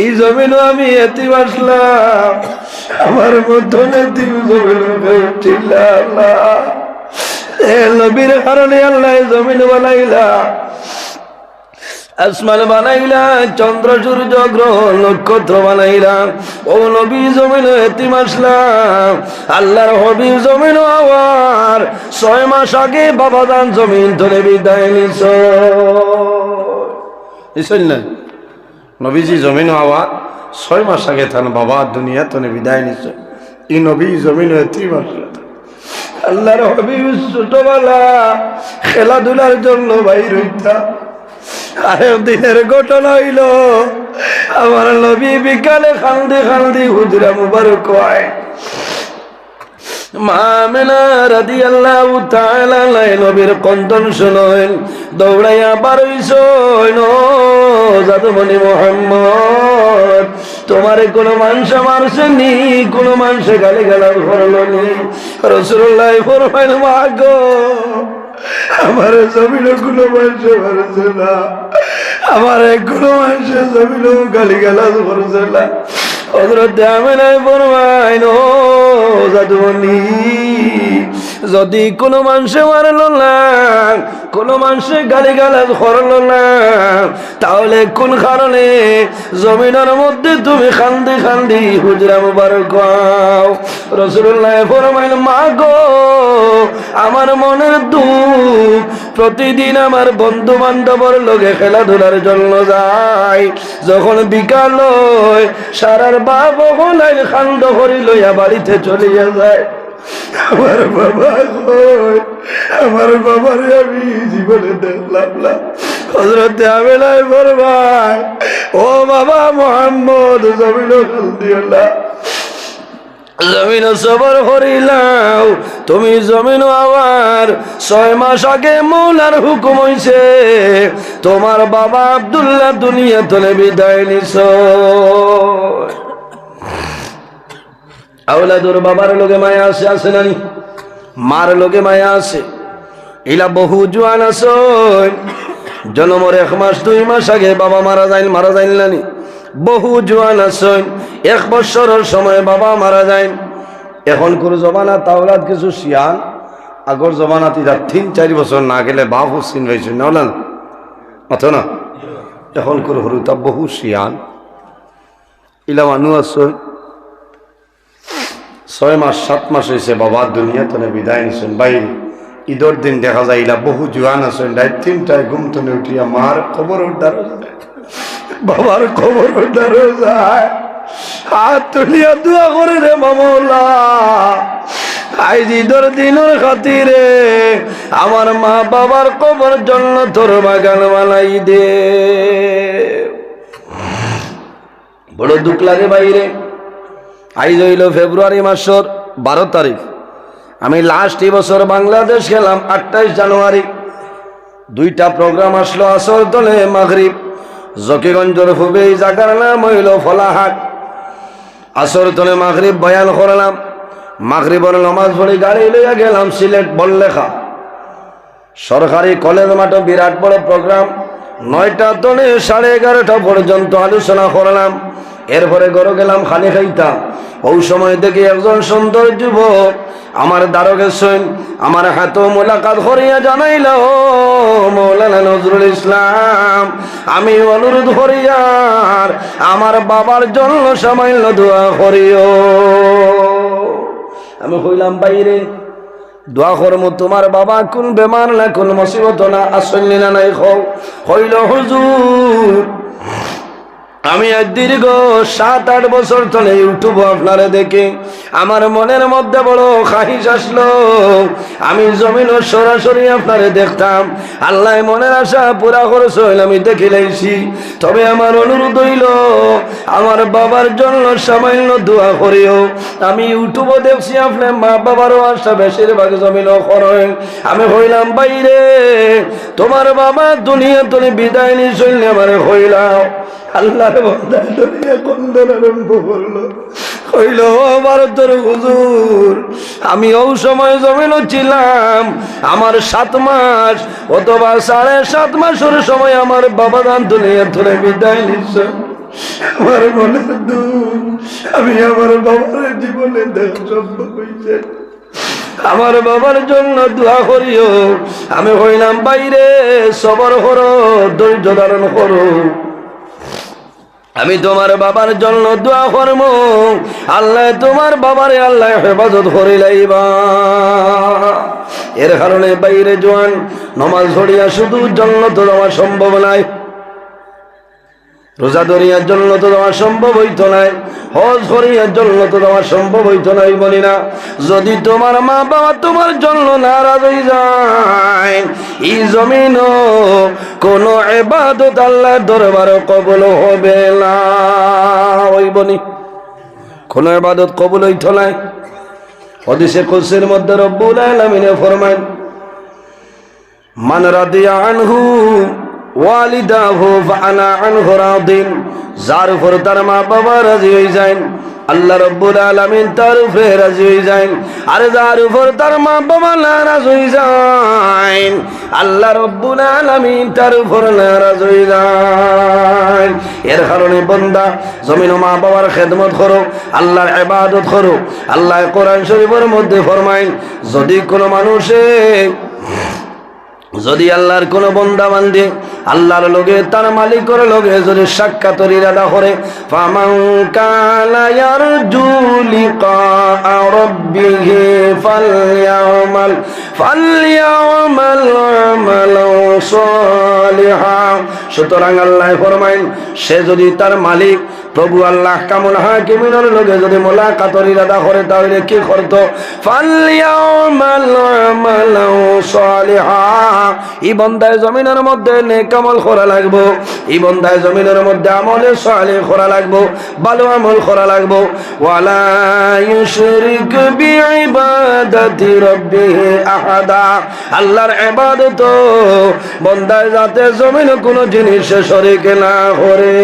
এই জমিনও আমি এতিম আসলাম, আমার মতন এতিম জমিন আল্লাহ নবীর কারণে আল্লাহ জমিন বানাইলা, আসমান বানাইলা, চন্দ্র সূর্য গ্রহ নক্ষত্র বানাইলা। ও নবী জমিন এতিম আসলাম, আল্লাহর হাবিব জমিন আওয়ার 6 মাস আগে বাবা দান জমিন ধরে বিদায় নিছ না। নবীজি জমিন আওয়ার 6 মাস আগে থান বাবা দুনিয়া তনে বিদায় নিছ। এই নবী জমিন এতিম আসলাম, আল্লাহর হাবিব ছোটবেলা খেলাধুলার জন্য বাইর হইতা। আরেক দিনের ঘটনা হইল, আমার নবী বিকালে খালদি খালদি হুজরা মুবারক হয়, মা আমিনা রাদিয়াল্লাহু তাআলা নবীর কন্দন শুনেন, দৌড়াইয়া বার হইছেন, ও জাদুমণি মুহাম্মদ, তোমারে কোনো মানুষ মারছে নি, কোনো মানুষে গালি গালাজ করলো নি? রাসূলুল্লাহ ফরমাইল, মা গো, আমার জমিন কোনো মানুষ মারছে না, আমার কোনো মানুষের জমিন গালি গালাজ করছে না। হযরত আমিনাই ফরমাইন, ও জাদুমণি, যদি কোনো মানুষে মারল না, কোনো মানুষে গালিগালাজ করলো না, তাহলে কোন কারণে জমিনের মধ্যে তুমি খান্দি খান্দি হুজরা মুবারক গাও? রাসূলুল্লাহ ফরমাইল, মা গো, আমার মনের দুঃখ, প্রতিদিন আমার বন্ধু বান্ধবর লগে খেলাধুলার জন্য যাই, যখন বিকাল হয় সারার বাপ হলাই খান্দ করি লইয়া বাড়িতে চলিয়া যায়। আমার বাবা কই, আমার বাবারে আমি জীবনে দেখলাম না। হযরত আমিনাই ফরমায়, ও বাবা মুহাম্মদ, জমিন খান্দিওলা, জমিন সবর করিলাম, তুমি জমিন আবার 6 মাস আগে মৌলার হুকুম হইছে তোমার বাবা আব্দুল্লাহ দুনিয়া তলে বিদায় নিছ। আওলাদুর বাবার লগে মায়া আছে, আছে নানি? মার লগে মায়া আছে। ইলা বহু জোয়ান আছে, জন্মের 1 মাস 2 মাস আগে বাবা মারা যাইল নানি? বহু জোয়ান আছে 1 বছরের সময় বাবা মারা যায়। এখন করে জমানা তাওলাদ কিছু শিয়ান, আগর জমানা তিরা 3-4 বছর না গেলে বাপ হুসিন হয়েছে না, অথ না? এখন করে হরুতা বহু শিয়ান। ইলা মানুষ আছে 6 মাস 7 মাস হয়েছে বাবা দুনিয়া তলে বিদায় নিছেন। বাইরে ঈদের দিন দেখা যায় ইলা বহু জোয়ান আছেন, রাত 3টায় ঘুম তলে উঠিয়া মার খবর উদ্ধার যায়, বাবার খবর উদ্ধার যায়, হাত তুলিয়া দোয়া করে রে মামলা, আজ ঈদের দিনের খাতিরে আমার মা বাবার কবর জন্য তোর বাগান বানাই দে। বড় দুঃখ লাগে বাইরে। আইজ হইল ফেব্রুয়ারি মাসের 12 তারিখ। আমি লাস্ট এই বছর বাংলাদেশ গেলাম 28 জানুয়ারি। 2টা প্রোগ্রাম আসলো, আসর তলে মাগরিব। জকিগঞ্জের হুবে এই জায়গার নাম হইল ফলাহাট। আসর তলে মাগরিব বয়ান করলাম, মাগরিবের নামাজ পড়ে গাড়ি লইয়া গেলাম সিলেট বড়লেখা সরকারি কলেজ মাঠে। বিরাট বড় প্রোগ্রাম, 9টা তলে 11:30 পর্যন্ত আলোচনা করলাম। এরপরে ঘরে গেলাম খালি খাইতাম। ওই সময় দেখি একজন সুন্দর যুবক আমার দ্বারে গেছেন, আমার হাতে মোলাকাত করিয়া জানাইল, মৌলানা নজরুল ইসলাম, আমি অনুরোধ করিয়ার আমার বাবার জন্য সামান্য দোয়া করিও। আমি কইলাম, বাইরে দোয়া করমু, তোমার বাবা কোন বেমার না কোন মুসিবত না আসল না নাই? হইল হুজুর, আমি দীর্ঘ 7-8 বছর ধরে ইউটিউব আপনারে দেখি আমার মনের মধ্যে বড় খাহিশ আসলো, আমি জমিন সরাসরি আপনারে দেখতাম। আল্লাহ মনের আশা পুরা করেছে, আমি দেখি লাইছি। তবে আমার অনুরোধ হইল আমার বাবার জন্য সামান্য দোয়া করিও। আমি ইউটিউবে দেখছি আপনার মা বাবারও আশা বেশিরভাগ জমিন করেন। আমি হইলাম, বাইরে তোমার বাবা দুনিয়া তুমি বিদায় নিয়ে চললে আমার হইলাম। আল্লাহর বান্দা দুনিয়া কন্দন আরম্ভ করলো, কইল, আমার তোর হুজুর, আমি ওই সময় জমিন ছিলাম, আমার 7 মাস অথবা 7.5 মাসের সময় আমার বাবা দান দুনিয়া ধরে বিদায় নিচ্ছে। আমার মনের দুঃখ, আমি আমার বাবার জীবনে দেখা সম্ভব হয়েছে, আমার বাবার জন্য দোয়া করিও। আমি হইলাম, বাইরে সবর করো, ধৈর্য ধারণ করো, আমি তোমার বাবার জন্য দোয়া করব, আল্লাহ তোমার বাবারে আল্লাহ হেফাজত করে লাইবা। এর কারণে বাইরে জোয়ান নামাজ পড়িয়া শুধু জান্নাত যাওয়া সম্ভব নয়, রোজা ধরিয়ার জন্য তো দেওয়া সম্ভব হইত নাই, হজ করিয়ার জন্য তো দেওয়া সম্ভব হইত নাই। বলি না, যদি তোমার মা বাবা তোমার জন্য নারাজ হয়ে যায়, এই জমিন কোন ইবাদত আল্লাহর দরবারে কবুল হবে না। ওই বনি কোন ইবাদত কবুল হইত নাই। হাদিসে কুদসির মধ্যে রব্বুল আলামিন ফরমায়, মান রাদিয়া আনহু ওয়ালিদাহু ফাআনা আনহু রাদিন, যার উপর তার মা বাবা রাজি হয়ে যায়, আল্লাহ রাব্বুল আলামিন তার উপরে রাজি হয়ে যায়, আর যার উপর তার মা বাবা নারাজ হয়ে যায় আল্লাহ রাব্বুল আলামিন তার উপর নারাজ হয়ে যায়। এর কারণে বান্দা জমিন ও মা বাবার খেদমত করো, আল্লাহর ইবাদত করো। আল্লাহ কোরআন শরীফের মধ্যে ফরমায়, যদি আল্লাহর কোন বান্দা বান্দে আল্লাহর লগে তার মালিকের লগে যদি সাক্ষাতের ইরাদা করে, ফামান কানা ইয়ারজু লিকা রাব্বিহি ফালইয়ামাল আমালান সালিহান। সুতরাং আল্লাহ ফরমায়, সে যদি তার মালিক প্রভু আল্লাহ কামুল হাকিমিনের লগে যদি মোলাকাতের ইরাদা করে, তাহলে কি করত? ফালইয়ামাল আমালান সালিহান। এই বান্দায় জমিনের মধ্যে নেক আমল করা লাগবো, এই বান্দায় জমিনের মধ্যে আমলে সালেহ করা লাগবো, ভালো আমল করা লাগবো। ওয়ালা ইউশরিক বিইবাদাতি রাব্বিহি আহাদা। আল্লাহর ইবাদত বান্দায় যাতে জমিনে কোনো জিনিসে শরীক না করে।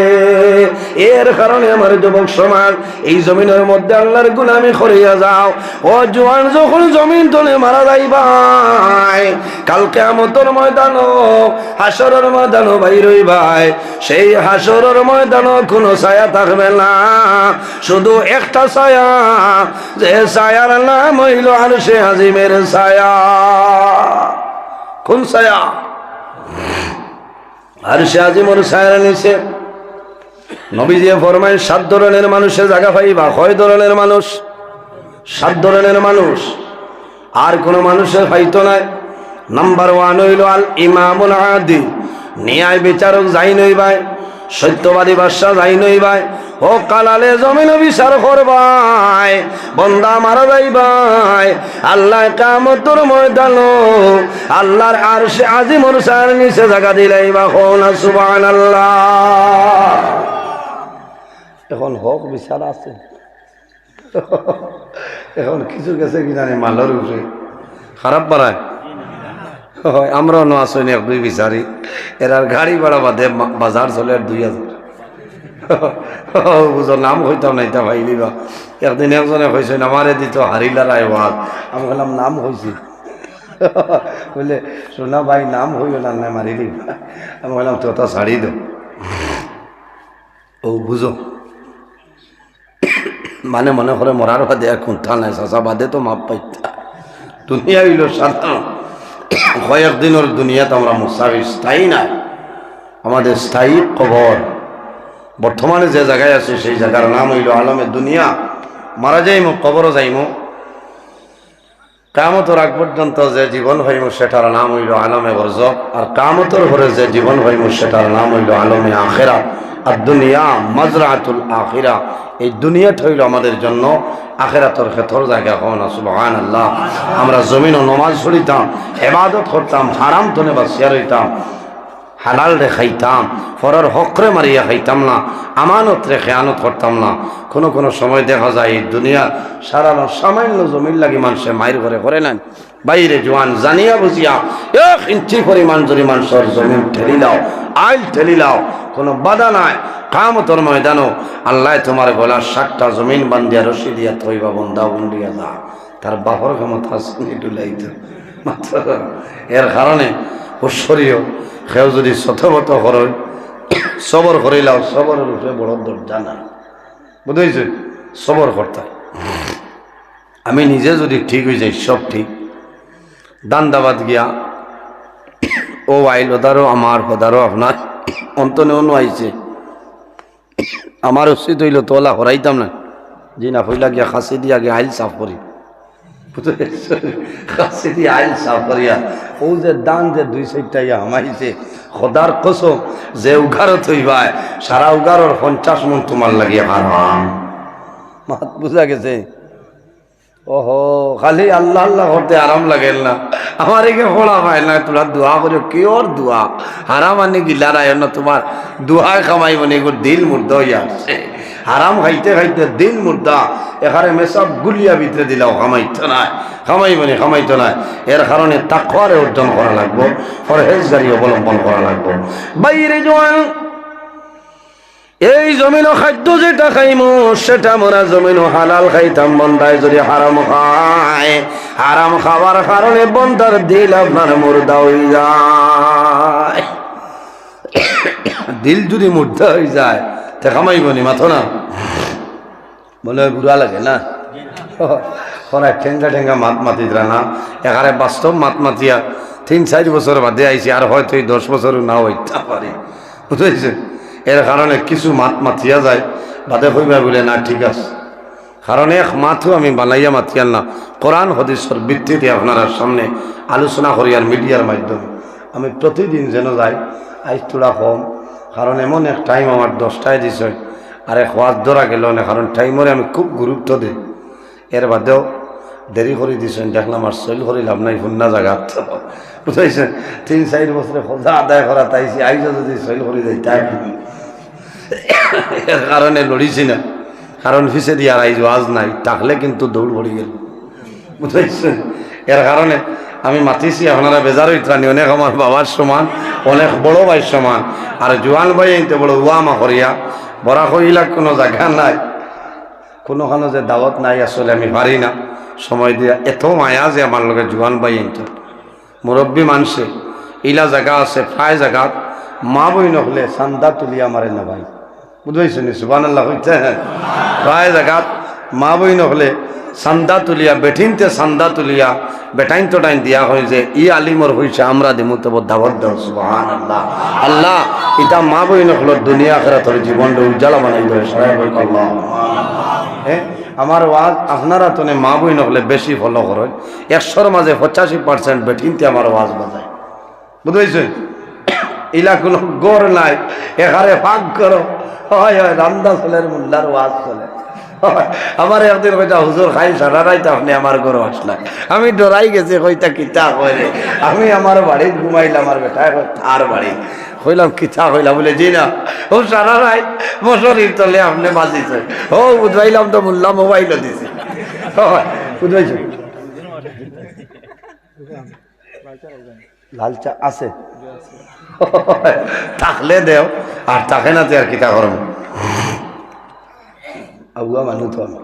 এর কারণে আমার যুবক সমাজ, এই জমিনের মধ্যে আল্লাহর গোলামি করিয়া যাও। ও জোয়ান, যখন জমিন তলে মারা যাইবাই, কাল কিয়ামতের ময়দান, হাসরের ময়দান বাইর হইবাই, সেই হাসরের ময়দান কোনো ছায়া থাকবে না, শুধু একটা ছায়া, যে ছায়ার নাম হইল আরশে আজিমের ছায়া। কোন ছায়া? আরশে আজিমের ছায়ার নিচে নবীজি ফরমায় 7 ধরনের মানুষের জায়গা পাইবা। কয় ধরনের মানুষ? 7 ধরনের মানুষ। আর কোন মানুষের পাইতো নাই। নাম্বার 1 হইল আল ইমামুল আদিল, ন্যায় বিচারক যাই নই ভাই, সত্যবাদী বাদশা যাই নই ভাই, ও কালালে জমিন বিচার করবাই, বন্দা মারা যাই ভাই, আল্লাহ কিয়ামতের ময়দান আল্লাহর আরশে আজিমের ছায়ার নিচে জায়গা দিলাইবা। কোন সুবহানাল্লাহ। এখন হক বিচার আছে, এখন কিছু গেছে কিনা মালের উপরে খারাপ বাড়ায়। আমরাও ন আসনি 1-2 বিচারি, এরার গাড়ি ভাড়া বাদে বাজার চলে 2000। বুঝো নাম হইতাম না, এটা ভাইলি বা একদিন একজনে হয়েছে আমারে দিত হারিলার আইওয়াজ, আমি বললাম নাম হয়েছি, বললে শোনা ভাই নাম হইল না, না মারিলি। আমি বললাম তো তা ছাড়ি দো। ও বুঝো, মানে মনে করে মরার বাদে আর খুঁথা নাই, চাষা বাদে তো মাপ পাইতা। দুনিয়া হইল সাধারণ, কয়েকদিনের দুনিয়াতে আমরা মুসাফির, স্থায়ী নাই। আমাদের স্থায়ী কবর বর্তমানে যে জায়গায় আছে সেই জায়গার নাম হইল আলমে দুনিয়া। মারা যাইমো, কবরও যাইমো, কিয়ামতের আগ পর্যন্ত যে জীবন হইমো সেটার নাম হইল আলমে বরজখ, আর কিয়ামতের পরে যে জীবন হইমো সেটার নাম হইল আলমে আখিরাত। আর দুনিয়া মাজরাতুল আখিরা, এই দুনিয়াটা হইল আমাদের জন্য আখিরাতের ক্ষেত্র জায়গা। হন সুবহানাল্লাহ। আমরা জমিন ও নমাজ পড়িতাম, ইবাদত করতাম, হারাম তনে বাসিয়া রইতাম, হালাল রে খাইতাম, পরের হকরে মারিয়া খাইতাম না, আমানত রে খেয়ানত করতাম না। কোনো সময় দেখা যায় এই দুনিয়া সারানো সামান্য জমির লাগি মানুষে মায়ের ঘরে করে নেন, বাইরে জোয়ান জানিয়া বুঝিয়া 1 ইঞ্চি পরিমাণ যদি মানুষের জমিন ঠেলি দাও, আইল ঠেলি দাও, কোনো বাধা নাই। কিয়ামতের ময়দানও আল্লাহ তোমার গলার 7টা জমিন বান্ধিয়া রশি দিয়া থইবা, বন্দা বন্দিয়া যা। তার বাপর ক্ষমতা আছে ডুলাইতে মাত্র। এর কারণে ঐশ্বরীয় সেও যদি শতবত করই, সবর করিলাও, সবরের উপরে বড় দরজা না, বুঝেছে? সবর করতে আমি নিজে যদি ঠিক হয়ে যাই, সব ঠিক। দান্দাবাদ গিয়া ও আইল, ওদারও আমার, ওদারও আপনার অন্তনে অনু আইছে। আমার উচিত হইল তোলা হরাইতাম না, জি না হইলা গিয়া খাসি দিয়া গিয়া আইল সাফ করি, খাসি দিয়ে আইল সাফ করিয়া ও যে দান যে 2-4টা ইয়া হামাইছে, খোদার কসম যে উগারও থইবাই সারা উগারর 50 মন তোমার লাগিয়ে হারাম। মাত বুঝা গেছে? ওহো, খালি আল্লাহ আল্লাহ করতে আরাম লাগেল না, আমার একে ফোড়া পায় না। তোরা দোয়া করো, কেউর দোয়া হারাম আনি গিলার আয় না, তোমার দোয়ায় খামাই মানে এগুলো দিল মুর্দা হইয়া আসছে। হারাম খাইতে খাইতে দিল মুর্দা, এখানে মেসব গুলিয়া ভিতরে দিলাও খামাইতো নাই, খামাইতো নাই। এর কারণে তাকওয়ারে অর্জন করা লাগবো, পরহেজগারি অবলম্বন করা লাগবো। বাইরে জোয়ান, এই জমিনও খাদ্য যেটা খাইমু সেটা মোরা জমিনও হালাল খাইতাম। বন্দায় যদি হারাম খায়, হারাম খাওয়ার কারণে বন্দার দিল আপনার মুর্দা হয়ে যায়। দিল যদি মুর্দা হয়ে যায় তে খামাইবনি মাথো না, বলে বুড়া লাগে না। ঠেঙ্গা ঠেঙ্গা মাত মাতি দিলা না, এখানে বাস্তব মাত মাতিয়া 3-4 বছর বাদে আইছি, আর হয়তো এই 10 বছরও না হইতে পারে, বুঝেছে? এর কারণে কিছু মাত মাতিয়া যায়, বাদে হইবা বলে না ঠিক আছে। কারণ এক মাথও আমি বানাইয়া মাতিয়াল না, কোরআন হাদিসের ভিত্তিতে আপনার সামনে আলোচনা করি আর মিডিয়ার মাধ্যমে। আমি প্রতিদিন যেন যাই, আজ তোলা কম, কারণ এমন এক টাইম আমার 10টায় দিছে, আর এক ওয়াজ ধরা গেল না, কারণ টাইমরে আমি খুব গুরুত্ব দিই। এর বাদেও দেরি করে দিয়েছেন, দেখলাম আর সেল করে লাভ নাই, ভুন্না জায়গা বুঝাইছেন। 3-4 বছরে খোঁজা আদায় করা তাইছি, আইজ যদি সেল করে যাই তাই এর কারণে লড়িছি না, কারণ ফিসে দিয়ে আর আইজ ওয়াজ নাই, থাকলে কিন্তু দৌড় পড়ি গেল, বুঝাইছেন। এর কারণে আমি মাতিছি, আপনারা বেজার হইতানি, অনেক আমার বাবার সমান, অনেক বড় ভাইয়ের সমান, আর জোয়ান ভাই আইতে বড় ওয়ামা করিয়া বড়া কইলা কোনো জায়গা নাই, কোনোখানে যে দাওয়াত নাই, আসলে আমি পারি না সময় দিয়া। এত মায়া যে আমার লগে জোয়ান ভাই আইতে মুরব্বী মানুষে ইলা জায়গা আছে, প্রায় জায়গা মা বই নহলে চান্দা তুলিয়া মারে না ভাই, বুঝাইছেন? সুবহানাল্লাহ হইতে। প্রায় জায়গা মা বই নহলে চান্দা তুলিয়া, বেঠিনতে চান্দা তুলিয়া বেটাইন তোটাইন দিয়া হয় যে ই আলিমর হয়েছে আমরা দিমু তব দাবত দাও। সুবহানাল্লাহ। আল্লাহ ইটা মা বই নহলো দুনিয়া আখিরাতের জীবনটা উজ্জ্বল বানাই দেয়। আল্লাহ হ্যাঁ, আমার ওয়াজ আপনারা তো মা বই নহলে বেশি ফলো করেন, 100-র মাঝে 85% বেঠিনতে আমার ওয়াজ বাজায়, বুঝেছেন? ইলা কোনো গড় নাই, এখানে ফাঁক করো, হয় হয় রান্দা চলের মোল্লার ওয়াজ চলে। আমার একদিন কইটা হুজুর খাই সারা রাইতে আপনি আমার ঘরে আসলেন, আমি ডরাই গেছি, কইটা কিতা কইলে আমি আমার বাড়িতে ঘুমাইলাম, আমার বেটা তার বাড়ি কইলাম কিতা কইলাম, বলে জি না ও সারা রাত মশারির তলে আপনি বাজিছে। ও বুঝাইলাম তো মোল্লা মোবাইলও দিছে, বুঝাইছে। লাল চা আছে থাকলে দেও, আর থাকে না তো আর কিতা করব। আগুয়া মানুষ তো আমি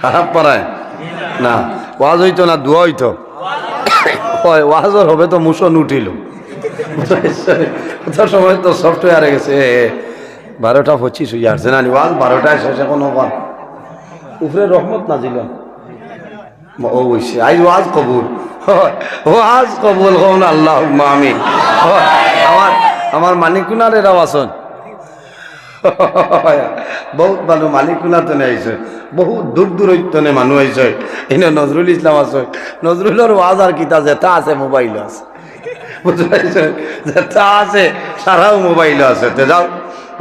খারাপ পারায় না, ওয়াজ হইতো না দোয়া হইতো, ওয়াজর হবে তো মুসন উঠিল। সময় তো সফটওয়্যারে গেছে 12:25 হয়ে আসছে না, ওয়াজ 12টায় শেষ, এখন উপরে রহমত না দিল ও হইছে আজ ওয়াজ কবুল, ওয়াজ কবুল হন আল্লাহ আমিন। আমার মানিকুনার এরাও আসন, বহুত মানুষ মালিকুনা তো আইছে, বহুত দূর দূরত্বনে মানুষ আইছে। এনে নজরুল ইসলাম আছে, নজরুলের ওয়াজ আর কিতা যেটা আছে মোবাইল আছে, বুঝতে পারছেন? যেটা আছে সারাও মোবাইল আছে। তে যাও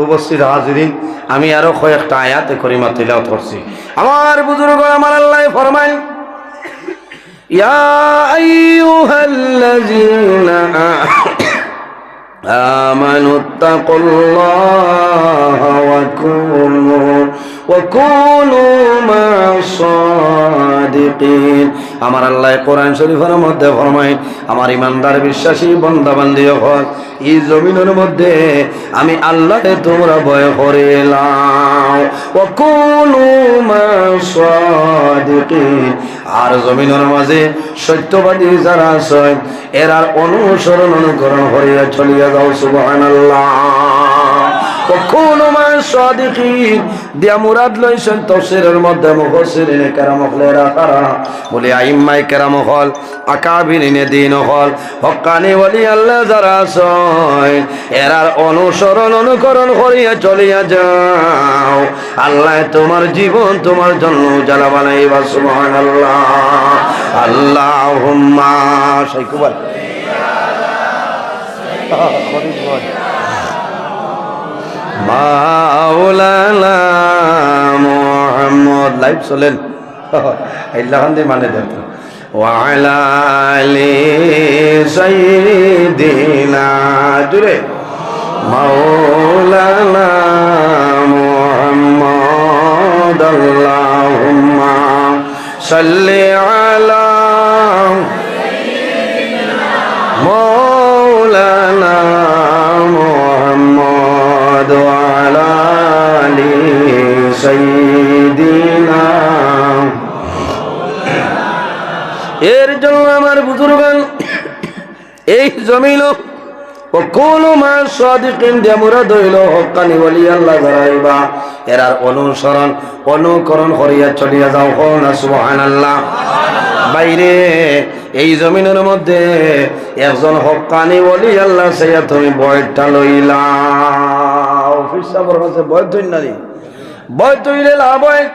উপস্থিত হাজিরিন, আমি আরো কয়েকটা আয়াতে করিমা তিলাওয়াত করছি। আমার বুজুর্গ আমার আল্লাহ ফরমায়, ইয়া আইয়ুহাল্লাযীনা آمنوا اتقوا الله وكونوا مع الصادقين। আমার আল্লাহ কোরআন শরীফের মধ্যে ফরমায়, আমার ইমানদার বিশ্বাসী বান্দা বান্দি হল, এই জমিনের মধ্যে আমি আল্লাহকে তোমরা ভয় করিলাম, ওয়াকুনু মা'আস-সাদিকিন, আর জমিনের মাঝে সত্যবাদী যারা আছে এরার অনুসরণ অনুকরণ করিয়া চলিয়া যাও। সুবহানাল্লাহ। ওয়াকুনু মা'আস-সাদিকিন দিয়া মুরাদ লইছেন তাফসীরের মধ্যে মুফাসসিরিনে কেরাম হলেরা কারা বলে আইম্মায়ে কেরাম হল, আকাবিরিনে দ্বীন হল, হক্কানি ওলি আল্লাহ যারা আছে এরার অনুসরণ অনুকরণ করিয়া চলিয়া যাও, আল্লাহ তোমার জীবন তোমার জন্য উজালা বানাইবা। সুবহানাল্লাহ। আল্লাহুম্মা শাইকুবাল মাওলানা মুহাম্মদ লাইভ চলেন আল্লাহান দিয়ে মানে দেন, ওয়া আলা আলি সাইয়্যিদিনা জুরে মাওলানা মুহাম্মদ আল্লাহুম্মা সাল্লি আলা মাওলানা মুহাম্মদ على آل سيدنا এর জন্য আমার বুজুর্গান এই জমিন ও কোন মা সাদিকিন দেমুরা দইল হক্কানি ওলি আল্লাহ যারাইবা এরার অনুসরণ অনুকরণ করিয়া চলিয়া যাও হো না সুবহানাল্লাহ। বাইরে এই জমিনের মধ্যে একজন হক্কানি ওলি আল্লাহ সাইয়া তুমি বয়টা লইলা অফিস সাবর কাছে বয় তুই নারী বয় তুইলে লাভ হয়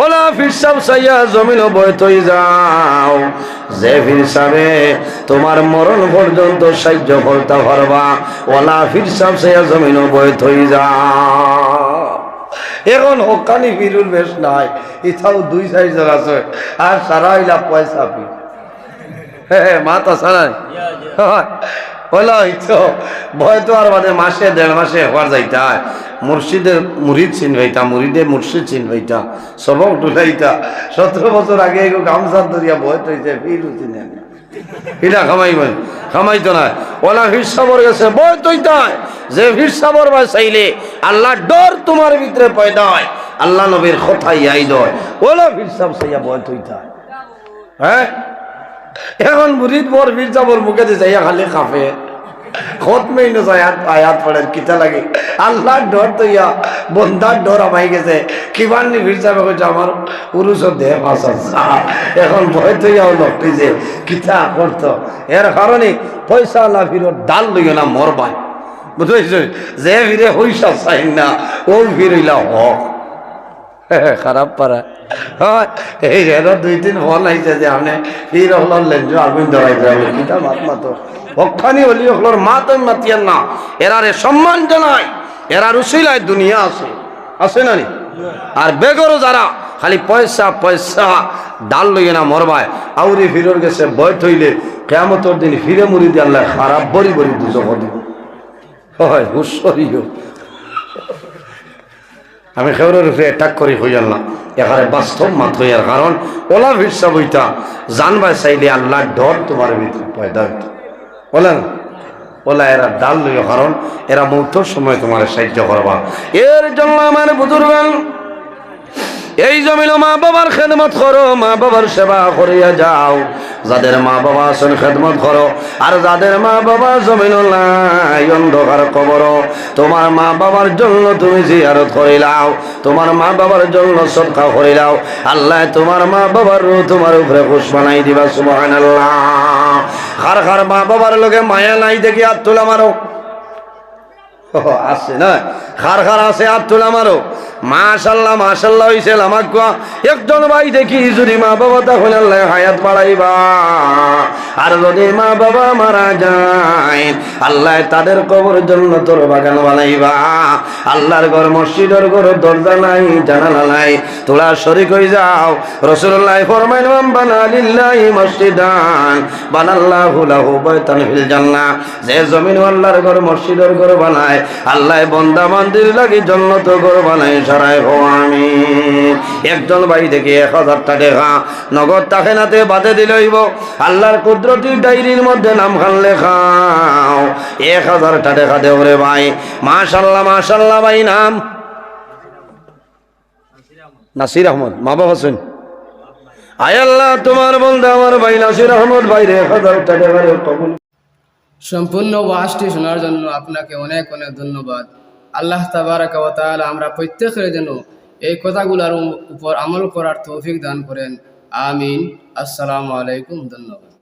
ওলা ফির সাহেব সাইয়া জমিন বয় তুই যাও যে ফির সাহেবে তোমার মরণ পর্যন্ত সাহায্য করতে পারবা ওলা ফির সাহেব সাইয়া জমিন বয় তুই যাও। এখন হকানি ফিরুল বেশ নাই ইথাও দুই সাইজের আছে আর সারা ইলা পয়সা পি হ্যাঁ মাতা সারা ওলা হইতো ভয় তো আর মানে মাসে দেড় মাসে হওয়ার যাইতা মুর্শিদের মুরিদ চিন ভাইতা মুরিদে মুর্শিদ চিন ভাইতা সবক ডুলাইতা 17 বছর আগে এগো গামছা ধরিয়া ভয় তৈছে ফিরু চিনে এটা খামাইতো না ওলা ফির সাবর গেছে ভয় তৈতা যে ফির সাবর বা চাইলে আল্লাহ ডর তোমার ভিতরে পয়দা হয় আল্লাহ নবীর কথাই আই দয় ওলা ফির সাব চাইয়া ভয় তৈতা হ্যাঁ। এখন মুরিদ বর ফির সাবর মুখে দিয়ে যাইয়া খালি কাফে খত মেইন আয়াত পড়েন কিতা লাগে আল্লাহর ডর তৈয়া বন্দার ডর আমাই গেছে কিবার নি ফির সাহেব কইছে আমার পুরুষ দেহ ভাষা এখন ভয় তৈয়া লোকটি যে কিতা করতো এর কারণে পয়সা আল্লাহ ফিরত ডাল লইও না মরবাই বুঝেছ যে ফিরে হইসা চাই না ও ফিরইলা হক খারাপ পারা হয় এই রেডর 2-3 ফল আইছে যে আপনি ফির হল লেঞ্জো আগুন ধরাইতে হবে কিতা মাত মাতো হকখানি হলি হলর মাত মাতিয়ান না এরারে সম্মান জানাই এরার উসিলায় দুনিয়া আছে আছে না নি আর বেগরও যারা খালি পয়সা পয়সা ডাল লইয়ে না মরবায় আউরি ফিরর গেছে বয় থইলে কিয়ামতের দিন ফিরে মুড়ি দিয়ে আল্লাহ খারাপ বড়ি বড়ি দুজক দিব হয় হুশরিও আমি খেউরের উপরে অ্যাটাক করি হইয়াল না এখানে বাস্তব মাত হইয়ার কারণ ওলা ভিসা বইটা জানবাই চাইলে আল্লাহ ডর তোমার ভিতরে পয়দা হইত বলেন ওলা এরা ডাল লইয়া কারণ এরা মৌতর সময় তোমার সাহায্য করবা। এর জন্য আমার বুজুর্গান এই জমিন মা বাবার খেদমত করো মা বাবার সেবা করিয়া যাও যাদের মা বাবা আছেন খেদমত করো আর যাদের মা বাবা জমিন নাই অন্ধকার কবর তোমার মা বাবার জন্য তুমি জিয়ারত করিলাও তোমার মা বাবার জন্য সদকা করিলাও আল্লাহ তোমার মা বাবার রূহ তোমার উপরে খুশ বানাই দিবা সুবহানাল্লাহ। কার কার মা বাবার লগে মায়া নাই দেখি হাত তোলা মারো আছে না খার খার আছে হাত তোলা মারো মাশাআল্লাহ মাশাআল্লাহ হইছে আমাক কোয়া একজন ভাই দেখি যদি মা বাবা তাহলে আল্লাহ হায়াত বাড়াইবা আর যদি মা বাবা মারা যায় আল্লাহ তাদের কবর জান্নাতের বাগান বানাইবা। আল্লাহর ঘর মসজিদের ঘর দরজা নাই জানালা নাই তোরা শরীক হই যাও রাসূলুল্লাহ ফরমাইলেন মান বানা লিল্লাহি মসজিদান বানাল্লাহু লাহু বাইতান ফিল জান্নাহ যে জমিন আল্লাহর ঘর মসজিদের ঘর বানায় আল্লাহ বান্দা বান্দির লাগি জান্নাতের ঘর বানায় সারাই হো আমিন। একজন ভাই দেখি 1000 টাকা নগদ তাকেনাতে বাদে দিলইব আল্লাহর কুদরতি ডায়েরির মধ্যে নাম খান লেখাও 1000 টাকা দেও রে ভাই মাশাআল্লাহ মাশাআল্লাহ ভাই নাম নাসির আহমদ মা বাবা শুন আয় আল্লাহ তোমার বন্ধু আমার ভাই নাসির আহমদ ভাই রে 1000 টাকা কবুল। সম্পূর্ণ ওয়াজটি শোনার জন্য আপনাকে অনেক অনেক ধন্যবাদ। আল্লাহ তাবারাকা ওয়া তাআলা আমরা প্রত্যেকের জন্য এই কথাগুলোর উপর আমল করার তৌফিক দান করেন আমিন। আসসালামু আলাইকুম। ধন্যবাদ।